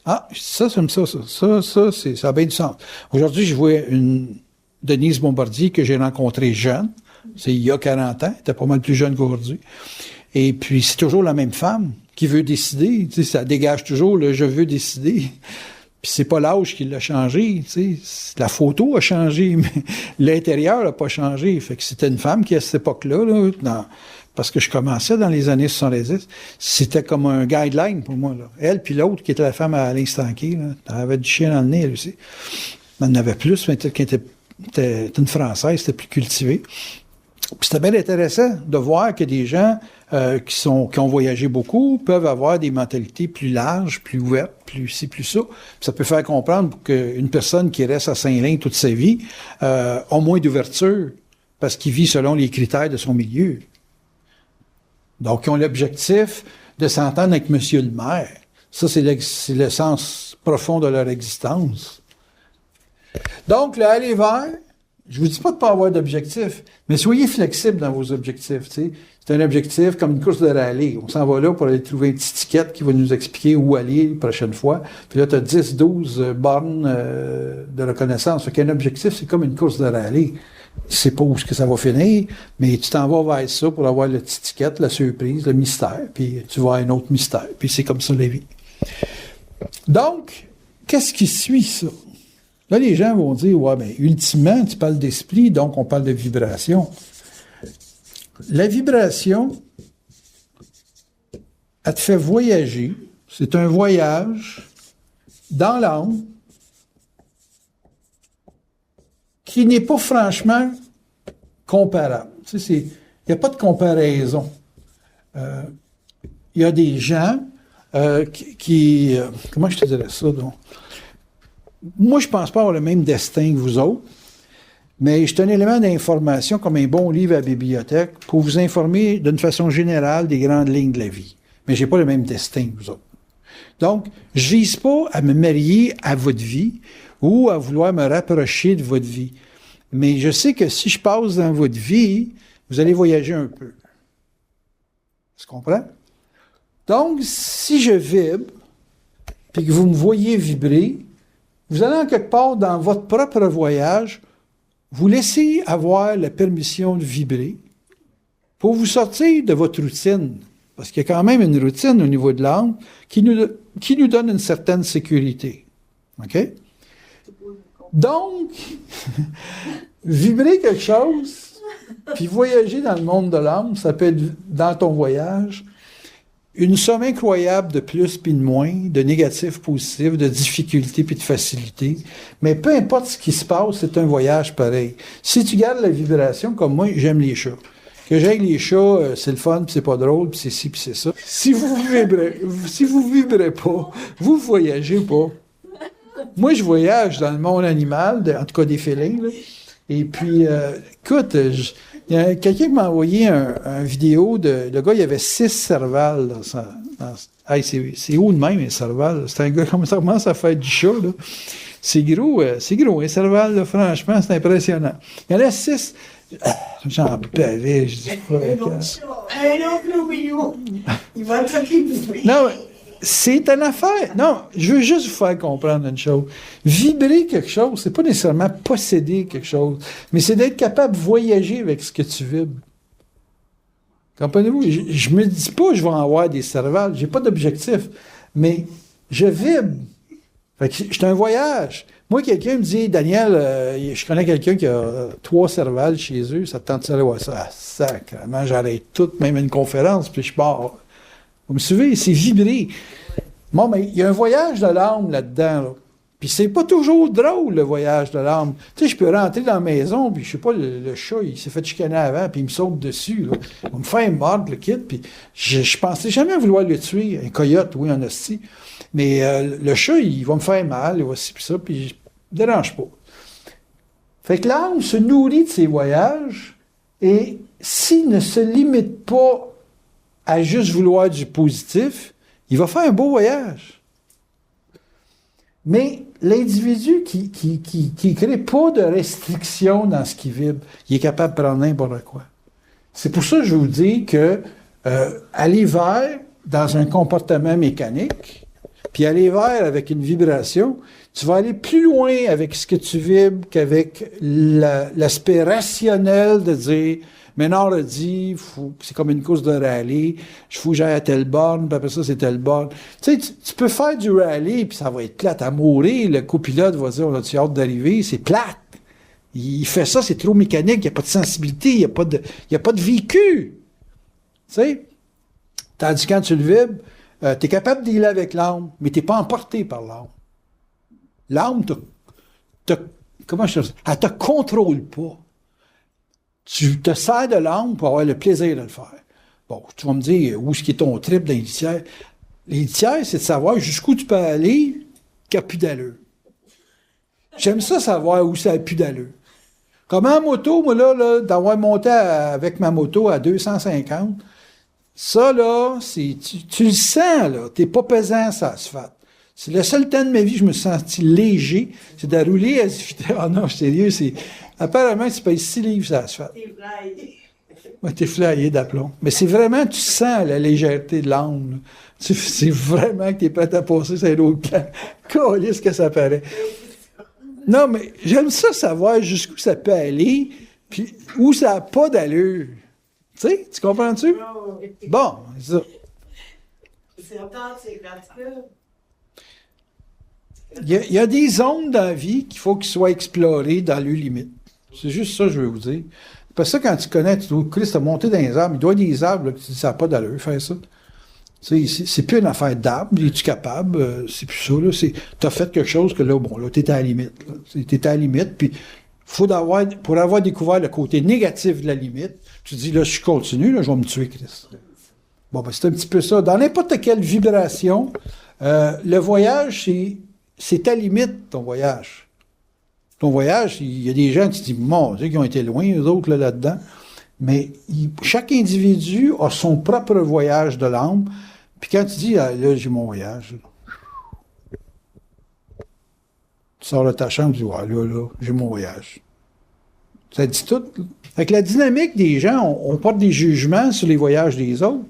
Ah, ça, ça a bien du sens. Aujourd'hui, je vois une Denise Bombardier que j'ai rencontrée jeune, c'est il y a 40 ans, elle était pas mal plus jeune qu'aujourd'hui. Et puis, c'est toujours la même femme qui veut décider. Tu sais, ça dégage toujours le « je veux décider ». Puis c'est pas l'âge qui l'a changé. Tu sais, la photo a changé, mais l'intérieur n'a pas changé. Fait que c'était une femme qui, à cette époque-là, parce que je commençais dans les années 70, c'était comme un guideline pour moi. Là. Elle, puis l'autre, qui était la femme à Alain Stanky, là, elle avait du chien dans le nez, elle aussi. Elle en avait plus, mais elle était une Française, c'était plus cultivé. Puis c'était bien intéressant de voir que des gens qui ont voyagé beaucoup peuvent avoir des mentalités plus larges, plus ouvertes, plus ci, plus ça. Puis ça peut faire comprendre qu'une personne qui reste à Saint-Lin toute sa vie a moins d'ouverture parce qu'il vit selon les critères de son milieu. Donc, ils ont l'objectif de s'entendre avec Monsieur le maire. Ça, c'est le sens profond de leur existence. Donc, le aller vers, je vous dis pas de pas avoir d'objectif, mais soyez flexibles dans vos objectifs. T'sais. C'est un objectif comme une course de rallye. On s'en va là pour aller trouver une petite ticket qui va nous expliquer où aller la prochaine fois. Puis là, tu as 10, 12 bornes de reconnaissance. Fait qu'un objectif, c'est comme une course de rallye. Tu sais pas où est-ce que ça va finir, mais tu t'en vas vers ça pour avoir le petit ticket, la surprise, le mystère, puis tu vas à un autre mystère. Puis c'est comme ça la vie. Donc, qu'est-ce qui suit ça? Là, les gens vont dire, ouais, mais ultimement, tu parles d'esprit, donc on parle de vibration. La vibration, elle te fait voyager. C'est un voyage dans l'âme qui n'est pas franchement comparable. Tu sais, il n'y a pas de comparaison. Il y a des gens qui comment je te dirais ça, donc? Moi, je ne pense pas avoir le même destin que vous autres, mais c'est un élément d'information comme un bon livre à la bibliothèque pour vous informer d'une façon générale des grandes lignes de la vie. Mais je n'ai pas le même destin que vous autres. Donc, je ne vise pas à me marier à votre vie ou à vouloir me rapprocher de votre vie. Mais je sais que si je passe dans votre vie, vous allez voyager un peu. Tu comprends? Donc, si je vibre, puis que vous me voyez vibrer, vous allez en quelque part dans votre propre voyage, vous laisser avoir la permission de vibrer pour vous sortir de votre routine. Parce qu'il y a quand même une routine au niveau de l'âme qui nous donne une certaine sécurité. OK? Donc, vibrer quelque chose, puis voyager dans le monde de l'âme, ça peut être dans ton voyage, une somme incroyable de plus puis de moins, de négatifs, positifs, de difficultés puis de facilités. Mais peu importe ce qui se passe, c'est un voyage pareil. Si tu gardes la vibration, comme moi, j'aime les chats. Que j'aille les chats, c'est le fun, puis c'est pas drôle, puis c'est ci, puis c'est ça. Si vous vibrez pas, vous voyagez pas. Moi, je voyage dans le monde animal, en tout cas des félins, là. Et puis, écoute, il y a quelqu'un qui m'a envoyé un vidéo le gars, il avait 6 cervales c'est haut de même, un cerval. C'est un gars qui commence à faire du chat, là. C'est gros, un cerval, là, franchement, c'est impressionnant. Il y en a 6. J'en bavais, je dis pas. Un autre million. Il va te s'occuper. Non, c'est une affaire. Non, je veux juste vous faire comprendre une chose. Vibrer quelque chose, c'est pas nécessairement posséder quelque chose, mais c'est d'être capable de voyager avec ce que tu vibres. Comprenez-vous? Je me dis pas je vais en avoir des cervales, j'ai pas d'objectif, mais je vibre. Fait que c'est un voyage. Moi, quelqu'un me dit, Daniel, je connais quelqu'un qui a 3 cervales chez eux, ça te tente d'aller voir ça? Ah, sacrément, j'arrête tout, même une conférence, puis je pars. Vous me suivez? C'est vibrer. Bon, mais il y a un voyage de l'âme là-dedans, là. Puis c'est pas toujours drôle, le voyage de l'âme. Tu sais, je peux rentrer dans la maison, puis je sais pas, le chat, il s'est fait chicaner avant, puis il me saute dessus, là. Il va me faire mordre, le kit, puis je pensais jamais vouloir le tuer. Un coyote, oui, en hostie. Mais le chat, il va me faire mal, il va ci, puis ça, puis je me dérange pas. Fait que l'âme se nourrit de ses voyages, et s'il ne se limite pas à juste vouloir du positif, il va faire un beau voyage. Mais l'individu qui crée pas de restrictions dans ce qui vibre, il est capable de prendre n'importe quoi. C'est pour ça que je vous dis que aller vers dans un comportement mécanique, puis aller vers avec une vibration, tu vas aller plus loin avec ce que tu vibres qu'avec l'aspect rationnel de dire Ménard a dit, c'est comme une course de rallye, il faut que j'aille à telle borne, puis après ça, c'est telle borne. Tu sais, tu peux faire du rallye, puis ça va être plate à mourir. Le copilote va dire, on a-tu hâte d'arriver? C'est plate. Il fait ça, c'est trop mécanique, il n'y a pas de sensibilité, il n'y a pas de vécu. Tu sais? Tandis que quand tu le vibres, tu es capable d'y aller avec l'âme, mais tu n'es pas emporté par l'âme. L'âme, comment je dis? Elle ne te contrôle pas. Tu te sers de l'âme pour avoir le plaisir de le faire. Bon, tu vas me dire, où est-ce qui est ton trip dans les litières? Les litières, c'est de savoir jusqu'où tu peux aller qui n'a plus d'allure. J'aime ça savoir où ça n'a plus d'allure. Comme en moto, moi, là d'avoir monté avec ma moto à 250, ça, là, tu le sens, là. T'es pas pesant, ça asphalte. C'est le seul temps de ma vie que je me suis senti léger, c'est de rouler à oh non, je suis sérieux, apparemment, tu payes 6 livres, ça asphalte. T'es flyé. Ouais, t'es flyé d'aplomb. Mais c'est vraiment, tu sens la légèreté de l'âme, c'est vraiment que t'es prêt à passer sur un autre plan. Calisse que ça paraît. Non, mais j'aime ça savoir jusqu'où ça peut aller, puis où ça n'a pas d'allure. Tu sais, tu comprends-tu? Bon, c'est ça. C'est important, c'est gratuit. Il y a des zones dans la vie qu'il faut qu'ils soient explorées dans leurs limites. C'est juste ça que je veux vous dire. Parce que ça, quand tu connais, tu dois, Christ, t'as monté dans les arbres, il doit y avoir des arbres là, que tu dis, ça n'a pas d'allure, faire ça. C'est plus une affaire d'arbre, es-tu capable? C'est plus ça, là. T'as fait quelque chose que là, bon, là, t'es à la limite. T'es à la limite, puis pour avoir découvert le côté négatif de la limite, tu te dis, là, si je continue, là, je vais me tuer, Christ. Bon, ben, c'est un petit peu ça. Dans n'importe quelle vibration, le voyage, c'est ta limite, ton voyage. Ton voyage, il y a des gens qui disent, mon Dieu, qui ont été loin, eux autres, là-dedans. Mais chaque individu a son propre voyage de l'âme. Puis quand tu dis, ah, là, j'ai mon voyage, tu sors de ta chambre, tu dis, ouais, là, j'ai mon voyage. Ça dit tout. Là. Fait que la dynamique des gens, on porte des jugements sur les voyages des autres.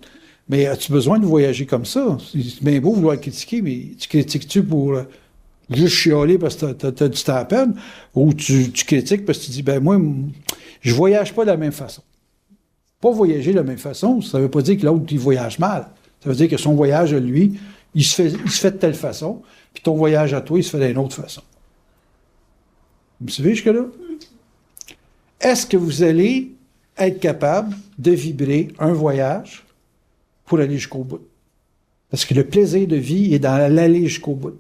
Mais as-tu besoin de voyager comme ça? C'est bien beau vouloir critiquer, mais tu critiques-tu pour juste chialer parce que t'as du temps à perdre? Ou tu critiques parce que tu dis, ben moi, je voyage pas de la même façon. Pas voyager de la même façon, ça veut pas dire que l'autre, il voyage mal. Ça veut dire que son voyage à lui, il se fait de telle façon, puis ton voyage à toi, il se fait d'une autre façon. Vous me suivez jusque-là? Est-ce que vous allez être capable de vibrer un voyage pour aller jusqu'au bout? Parce que le plaisir de vie est dans l'aller jusqu'au bout.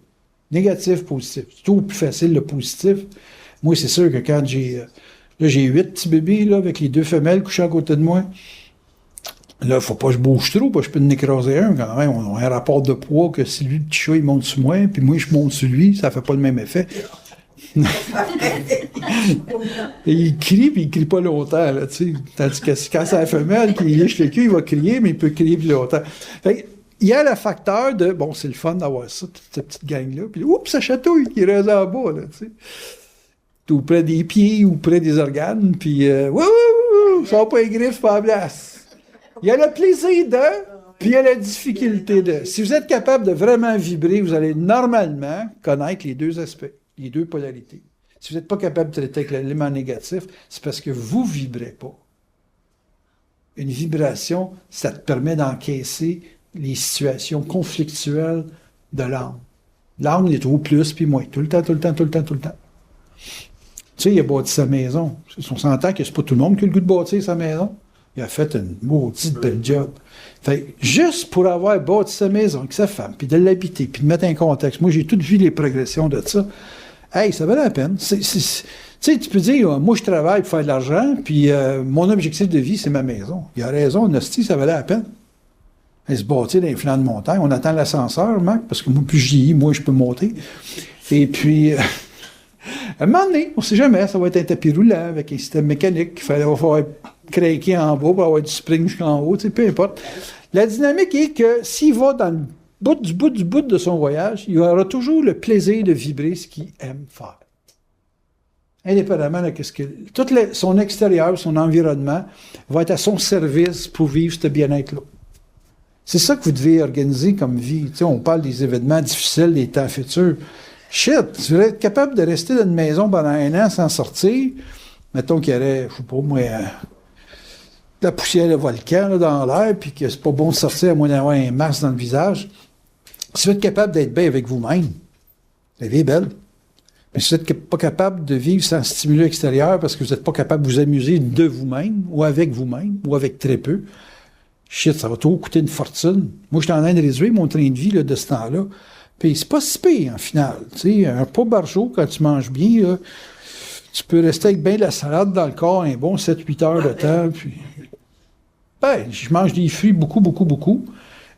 Négatif, positif. C'est toujours plus facile, le positif. Moi, c'est sûr que quand j'ai 8 petits bébés, là, avec les 2 femelles couchées à côté de moi. Là, faut pas que je bouge trop, parce que je peux en écraser un, quand même. On a un rapport de poids que si lui, le petit chat, il monte sur moi, puis moi, je monte sur lui, ça fait pas le même effet. Et il crie, puis il crie pas longtemps, là, tu sais. Tandis que quand c'est la femelle qui liche le cul, il va crier, mais il peut crier plus longtemps. Fait il y a le facteur de, bon, c'est le fun d'avoir ça, toute cette petite gang-là, puis oups, ça chatouille, qui reste en bas, là, tu sais. Ou près des pieds, ou près des organes, puis wouh, ça va pas les griffes, pas la place. Il y a le plaisir de, puis il y a la difficulté de. Si vous êtes capable de vraiment vibrer, vous allez normalement connaître les 2 aspects, les 2 polarités. Si vous n'êtes pas capable de traiter avec l'élément négatif, c'est parce que vous ne vibrez pas. Une vibration, ça te permet d'encaisser les situations conflictuelles de l'âme. L'angle est toujours plus puis moins. Tout le temps, tout le temps, tout le temps, tout le temps. Tu sais, il a bâti sa maison. On s'entend que c'est pas tout le monde qui a le goût de bâtir sa maison. Il a fait une maudite belle job. Fait juste pour avoir bâti sa maison avec sa femme, puis de l'habiter, puis de mettre un contexte. Moi, j'ai tout vu les progressions de ça. Hey, ça valait la peine. Tu sais, tu peux dire, moi, je travaille pour faire de l'argent, puis mon objectif de vie, c'est ma maison. Il a raison, hostie, ça valait la peine. Elle se bâtit dans les flancs de montagne. On attend l'ascenseur, Marc, parce que moi, plus je vieillis, moi, je peux monter. Et puis, à un moment donné, on ne sait jamais, ça va être un tapis roulant avec un système mécanique. Il va falloir craquer en bas pour avoir du spring jusqu'en haut, tu sais, peu importe. La dynamique est que s'il va dans le bout de son voyage, il aura toujours le plaisir de vibrer ce qu'il aime faire. Indépendamment de ce que... son extérieur, son environnement va être à son service pour vivre ce bien-être-là. C'est ça que vous devez organiser comme vie. Tu sais, on parle des événements difficiles, des temps futurs. Shit, tu devrais être capable de rester dans une maison pendant 1 an sans sortir. Mettons qu'il y aurait, je sais pas moi, de la poussière de volcan là, dans l'air, puis que c'est pas bon de sortir à moins d'avoir un masque dans le visage. Si vous êtes capable d'être bien avec vous-même, la vie est belle. Mais si vous n'êtes pas capable de vivre sans stimuli extérieur parce que vous n'êtes pas capable de vous amuser de vous-même, ou avec très peu, shit, ça va toujours coûter une fortune. Moi, je suis en train de réduire mon train de vie là, de ce temps-là. Puis c'est pas si pire, en final. Tu sais, un pot barjot, quand tu manges bien, là, tu peux rester avec bien de la salade dans le corps un bon 7-8 heures de temps. Puis, je mange des fruits beaucoup,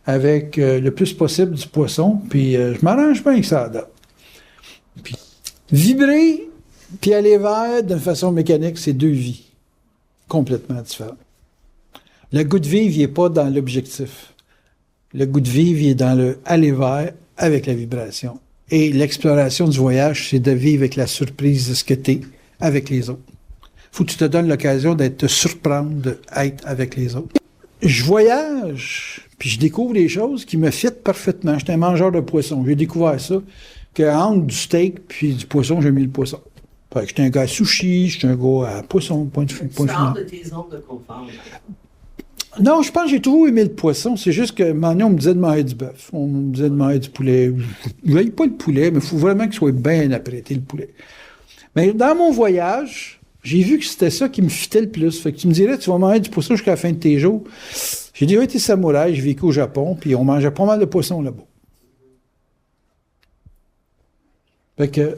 avec le plus possible du poisson, puis je m'arrange bien avec ça. Puis, vibrer, puis aller vers d'une façon mécanique, c'est 2 vies complètement différentes. Le goût de vivre, il n'est pas dans l'objectif. Le goût de vivre, il est dans le aller vers avec la vibration. Et l'exploration du voyage, c'est de vivre avec la surprise de ce que tu es avec les autres. Faut que tu te donnes l'occasion d'être te surprendre, d'être avec les autres. Je voyage, puis je découvre des choses qui me fitent parfaitement. J'étais un mangeur de poisson. J'ai découvert ça, qu'entre du steak puis du poisson, j'ai mis le poisson. Fait que j'étais un gars à sushi, j'étais un gars à poisson, point final. Tu de tes zones de confort. Non, je pense que j'ai toujours aimé le poisson. C'est juste que maintenant, on me disait de manger du bœuf. On me disait de manger du poulet. Je n'aime pas le poulet, mais il faut vraiment qu'il soit bien apprêté, le poulet. Mais dans mon voyage, j'ai vu que c'était ça qui me fitait le plus. Fait que tu me dirais, tu vas manger du poisson jusqu'à la fin de tes jours. J'ai déjà été samouraï, j'ai vécu au Japon, puis on mangeait pas mal de poisson là-bas. Fait que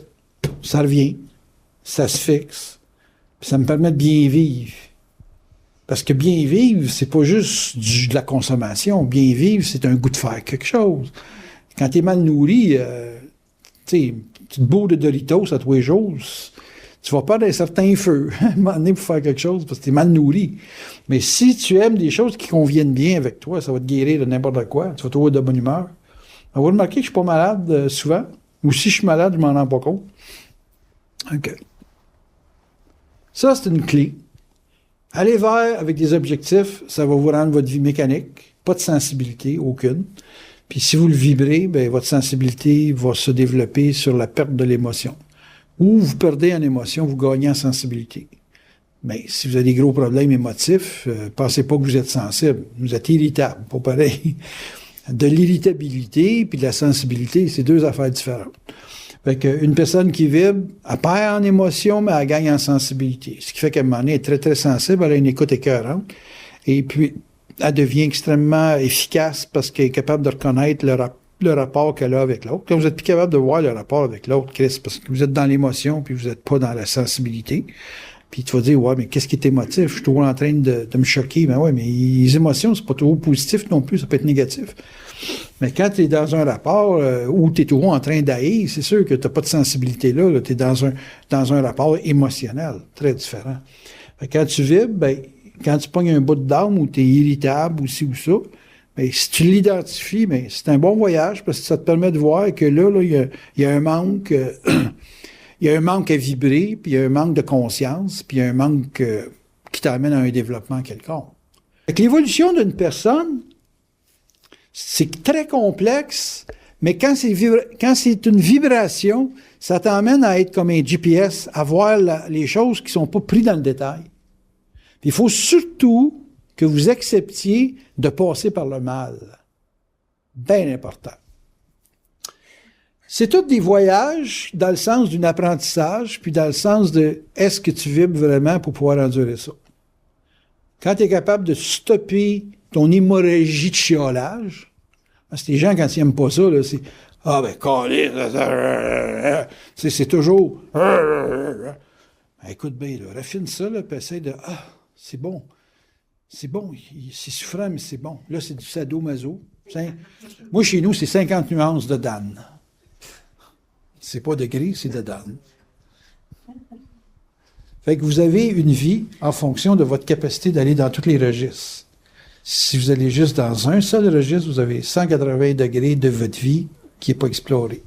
ça revient, ça se fixe, puis ça me permet de bien vivre. Parce que bien vivre, c'est pas juste de la consommation. Bien vivre, c'est un goût de faire quelque chose. Quand tu es mal nourri, tu te bourres de Doritos à tous les jours, tu vas perdre un certain feu à un moment donné pour faire quelque chose parce que tu es mal nourri. Mais si tu aimes des choses qui conviennent bien avec toi, ça va te guérir de n'importe quoi. Tu vas trouver de bonne humeur. On va remarquer que je suis pas malade souvent. Ou si je suis malade, je m'en rends pas compte. OK. Ça, c'est une clé. Aller vers avec des objectifs, ça va vous rendre votre vie mécanique. Pas de sensibilité, aucune. Puis si vous le vibrez, bien, votre sensibilité va se développer sur la perte de l'émotion. Ou vous perdez en émotion, vous gagnez en sensibilité. Mais si vous avez des gros problèmes émotifs, pensez pas que vous êtes sensible. Vous êtes irritable, pas pareil. De l'irritabilité puis de la sensibilité, c'est 2 affaires différentes. Fait qu'une personne qui vibre, elle perd en émotion, mais elle gagne en sensibilité. Ce qui fait qu'à un moment donné, elle est très, très sensible, elle a une écoute écœurante. Et puis, elle devient extrêmement efficace parce qu'elle est capable de reconnaître le rapport qu'elle a avec l'autre. Quand vous êtes plus capable de voir le rapport avec l'autre, Chris, parce que vous êtes dans l'émotion puis vous n'êtes pas dans la sensibilité. Puis tu vas dire, ouais, mais qu'est-ce qui est émotif? Je suis toujours en train de me choquer. Mais ouais, mais les émotions, c'est pas toujours positif non plus, ça peut être négatif. Mais quand tu es dans un rapport où tu es toujours en train d'haïr, c'est sûr que tu n'as pas de sensibilité là, tu es dans un rapport émotionnel, très différent. Fait que quand tu vibres, ben, quand tu pognes un bout de dame où tu es irritable ou ci ou ça, ben, si tu l'identifies, ben, c'est un bon voyage parce que ça te permet de voir que là, il y a un manque... il y a un manque à vibrer, puis il y a un manque de conscience, puis il y a un manque qui t'amène à un développement quelconque. Fait que l'évolution d'une personne, c'est très complexe, mais quand c'est une vibration, ça t'amène à être comme un GPS, à voir les choses qui sont pas prises dans le détail. Puis il faut surtout que vous acceptiez de passer par le mal. Bien important. C'est tous des voyages dans le sens d'un apprentissage, puis dans le sens de est-ce que tu vibres vraiment pour pouvoir endurer ça. Quand tu es capable de stopper ton hémorragie de chiolage, parce que les gens, quand ils n'aiment pas ça, là, c'est « Ah, ben, calé, c'est toujours... » Ben, écoute bien, là, raffine ça, là, puis essaie de « Ah, c'est bon. C'est bon. C'est souffrant, mais c'est bon. » Là, c'est du sadomaso. Moi, chez nous, c'est 50 nuances de Dan. C'est pas de gris, c'est de Dan. Fait que vous avez une vie en fonction de votre capacité d'aller dans tous les registres. Si vous allez juste dans un seul registre, vous avez 180 degrés de votre vie qui n'est pas exploré.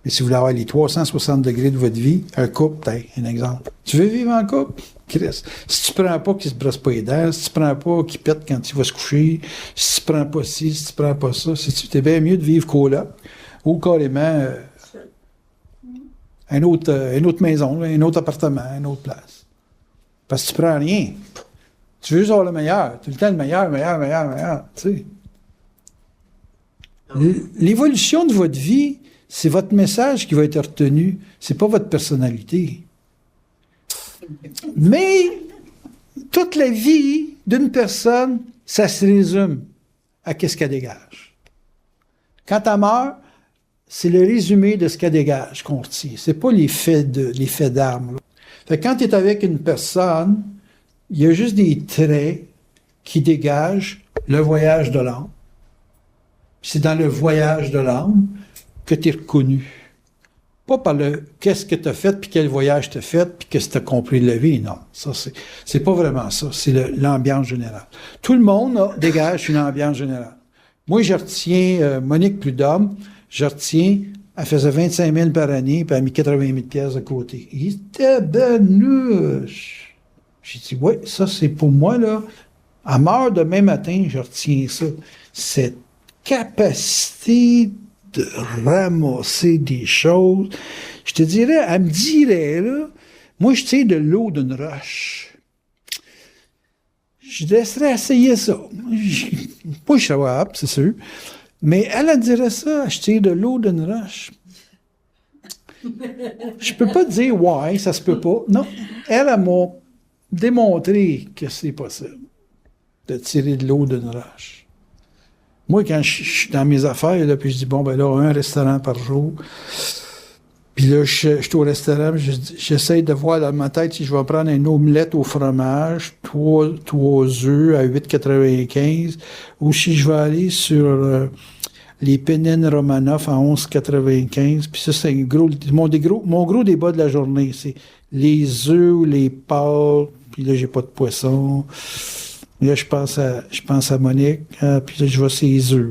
Mais si vous voulez avoir les 360 degrés de votre vie, un couple, un exemple. Tu veux vivre en couple? Chris. Si tu prends pas qu'il se brosse pas les dents, si tu prends pas qu'il pète quand il va se coucher, si tu prends pas ci, si tu prends pas ça, c'est bien mieux de vivre coloc ou carrément une autre maison, un autre appartement, une autre place. Parce que tu prends rien. Tu veux juste avoir le meilleur. Tout le temps le meilleur, tu sais. L'évolution de votre vie, c'est votre message qui va être retenu. C'est pas votre personnalité. Mais toute la vie d'une personne, ça se résume à qu'est-ce qu'elle dégage. Quand elle meurt, c'est le résumé de ce qu'elle dégage qu'on retient. C'est pas les faits d'armes. Là. Fait que quand tu es avec une personne, il y a juste des traits qui dégagent le voyage de l'âme. C'est dans le voyage de l'âme que tu es reconnu. Pas par le qu'est-ce que tu as fait, puis quel voyage tu as fait, puis qu'est-ce que tu as compris de la vie. Non, ça, c'est pas vraiment ça. C'est l'ambiance générale. Tout le monde dégage une ambiance générale. Moi, je retiens Monique Prudhomme, elle faisait 25 000 par année, puis elle a mis 80 000 pièces de côté. Il était benouche. J'ai dit, oui, ça, c'est pour moi, là. Elle meurt demain matin, je retiens ça. Cette capacité de ramasser des choses. Je te dirais, elle me dirait, là, moi, je tire de l'eau d'une roche. Je laisserais essayer ça. Moi, je serais capable, c'est sûr. Mais elle dirait ça, je tire de l'eau d'une roche. Je peux pas dire, ouais, ça se peut pas. Non, elle m'a démontré que c'est possible de tirer de l'eau d'une roche. Moi, quand je suis dans mes affaires, là, puis je dis, bon, ben là, un restaurant par jour. Puis là, je suis au restaurant, j'essaie de voir dans ma tête si je vais prendre une omelette au fromage, trois œufs à 8,95, ou si je vais aller sur les Pénines Romanoff à 11,95. Puis ça, c'est mon gros débat de la journée. C'est les œufs, les pâtes, puis là, j'ai pas de poisson. Là, je pense à Monique, puis là, je vois ses œufs.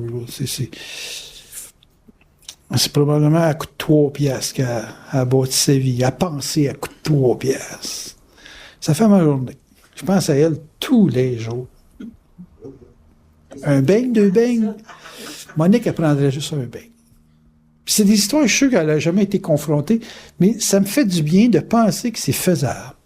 C'est probablement à coût de 3 piastres qu'elle a bâti sa vie. Elle a pensé à coût de 3 piastres. Ça fait ma journée. Je pense à elle tous les jours. Un beigne, 2 beignes. Monique, elle prendrait juste un beigne. Puis c'est des histoires, je suis sûr qu'elle n'a jamais été confrontée, mais ça me fait du bien de penser que c'est faisable.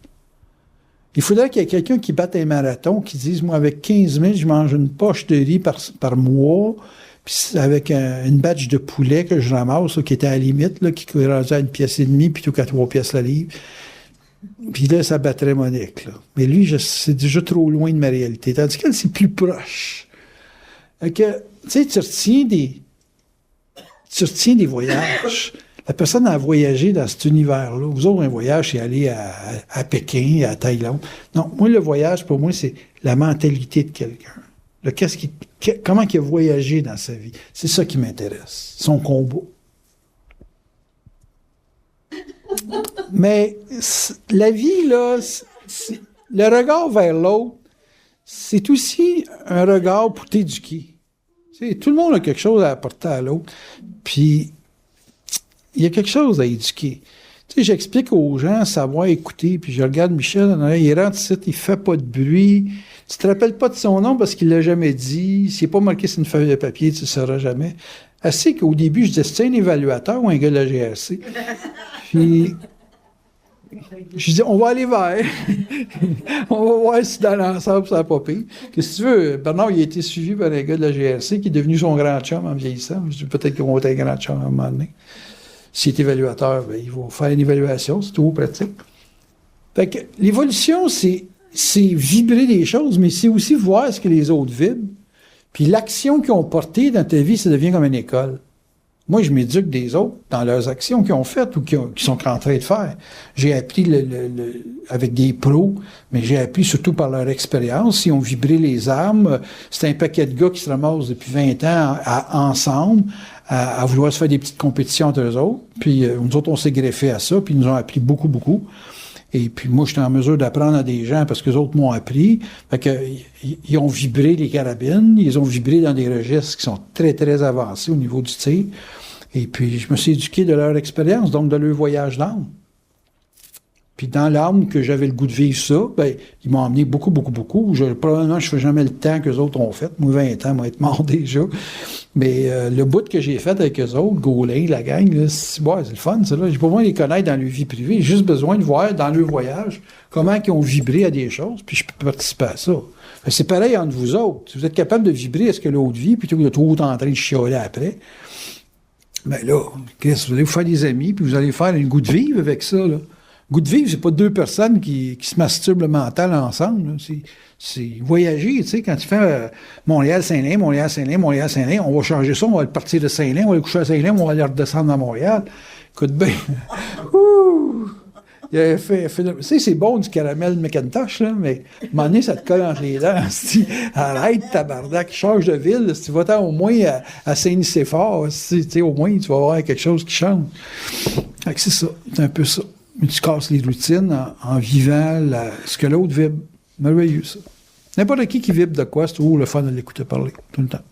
Il faudrait qu'il y ait quelqu'un qui batte un marathon, qui dise, moi, avec 15 000, je mange une poche de riz par mois, puis avec une batch de poulet que je ramasse, là, qui était à la limite, là, qui est rendu à 1,5 pièce, plutôt qu'à 3 pièces la livre. Puis là, ça battrait Monique. Là. Mais lui, c'est déjà trop loin de ma réalité. Tandis qu'elle, c'est plus proche. Fait que, tu sais, tu retiens des voyages. La personne a voyagé dans cet univers-là. Vous autres, un voyage, c'est aller à Pékin, à Thaïlande. Non, moi, le voyage, pour moi, c'est la mentalité de quelqu'un. Comment il a voyagé dans sa vie. C'est ça qui m'intéresse. Son combat. Mais la vie, là, le regard vers l'autre, c'est aussi un regard pour t'éduquer. Tu sais, tout le monde a quelque chose à apporter à l'autre. Puis, il y a quelque chose à éduquer. Tu sais, j'explique aux gens, savoir écouter, puis je regarde Michel, il rentre ici, il fait pas de bruit. Tu te rappelles pas de son nom parce qu'il l'a jamais dit. S'il n'est pas marqué sur une feuille de papier, tu ne le sauras jamais. Assez qu'au début, je disais, c'est un évaluateur ou un gars de la GRC. Puis Je dis, on va aller vers. On va voir si dans l'ensemble, ça n'a pas pire. Qu'est-ce que tu veux? Bernard, il a été suivi par un gars de la GRC qui est devenu son grand chum en vieillissant. Je dis, peut-être qu'ils vont être un grand chum à un moment donné. S'il est évaluateur, ben, ils vont faire une évaluation, c'est tout pratique. Fait que l'évolution, c'est vibrer des choses, mais c'est aussi voir ce que les autres vibrent. Puis l'action qu'ils ont portée dans ta vie, ça devient comme une école. Moi, je m'éduque des autres dans leurs actions qu'ils ont faites ou qu'ils sont en train de faire. J'ai appris avec des pros, mais j'ai appris surtout par leur expérience. Ils ont vibré les armes. C'est un paquet de gars qui se ramassent depuis 20 ans ensemble à vouloir se faire des petites compétitions entre eux autres. Puis nous autres, on s'est greffés à ça, puis ils nous ont appris beaucoup, beaucoup. Et puis moi, j'étais en mesure d'apprendre à des gens parce que les autres m'ont appris. Fait que, ils ont vibré les carabines, ils ont vibré dans des registres qui sont très, très avancés au niveau du tir. Et puis, je me suis éduqué de leur expérience, donc de leur voyage d'âme. Puis dans l'âme que j'avais le goût de vivre ça, ben, ils m'ont emmené beaucoup, beaucoup, beaucoup. Probablement, je ne fais jamais le temps qu'eux autres ont fait. Moi, 20 ans, moi, être mort déjà. Mais le bout que j'ai fait avec eux autres, Gaulin, la gang, là, c'est le fun, ça. J'ai pas besoin de les connaître dans leur vie privée. J'ai juste besoin de voir dans leur voyage comment ils ont vibré à des choses, puis je peux participer à ça. C'est pareil entre vous autres. Si vous êtes capable de vibrer à ce que l'autre vit, plutôt que de tout en train de chialer après, ben là, Chris, vous allez vous faire des amis, puis vous allez faire un goût de vivre avec ça, là. Goût de vivre, c'est pas deux personnes qui se masturbent le mental ensemble. C'est voyager, tu sais, quand tu fais Montréal-Saint-Lin, Montréal-Saint-Lin, Montréal-Saint-Lin, on va changer ça, on va partir de Saint-Lin, on va aller coucher à Saint-Lin, on va aller redescendre à Montréal. Écoute bien. Ouh! Il avait fait tu sais, c'est bon du caramel McIntosh, là, mais à un moment donné, ça te colle entre les dents. Arrête, tabarnak, change de ville. Si tu vas-t'en au moins à Saint-Nicéphore, tu sais, au moins, tu vas avoir quelque chose qui change. Fait que c'est ça, c'est un peu ça. Mais tu casses les routines en vivant ce que l'autre vibre. Merveilleux, ça. N'importe qui vibre de quoi, c'est toujours le fun de l'écouter parler, tout le temps.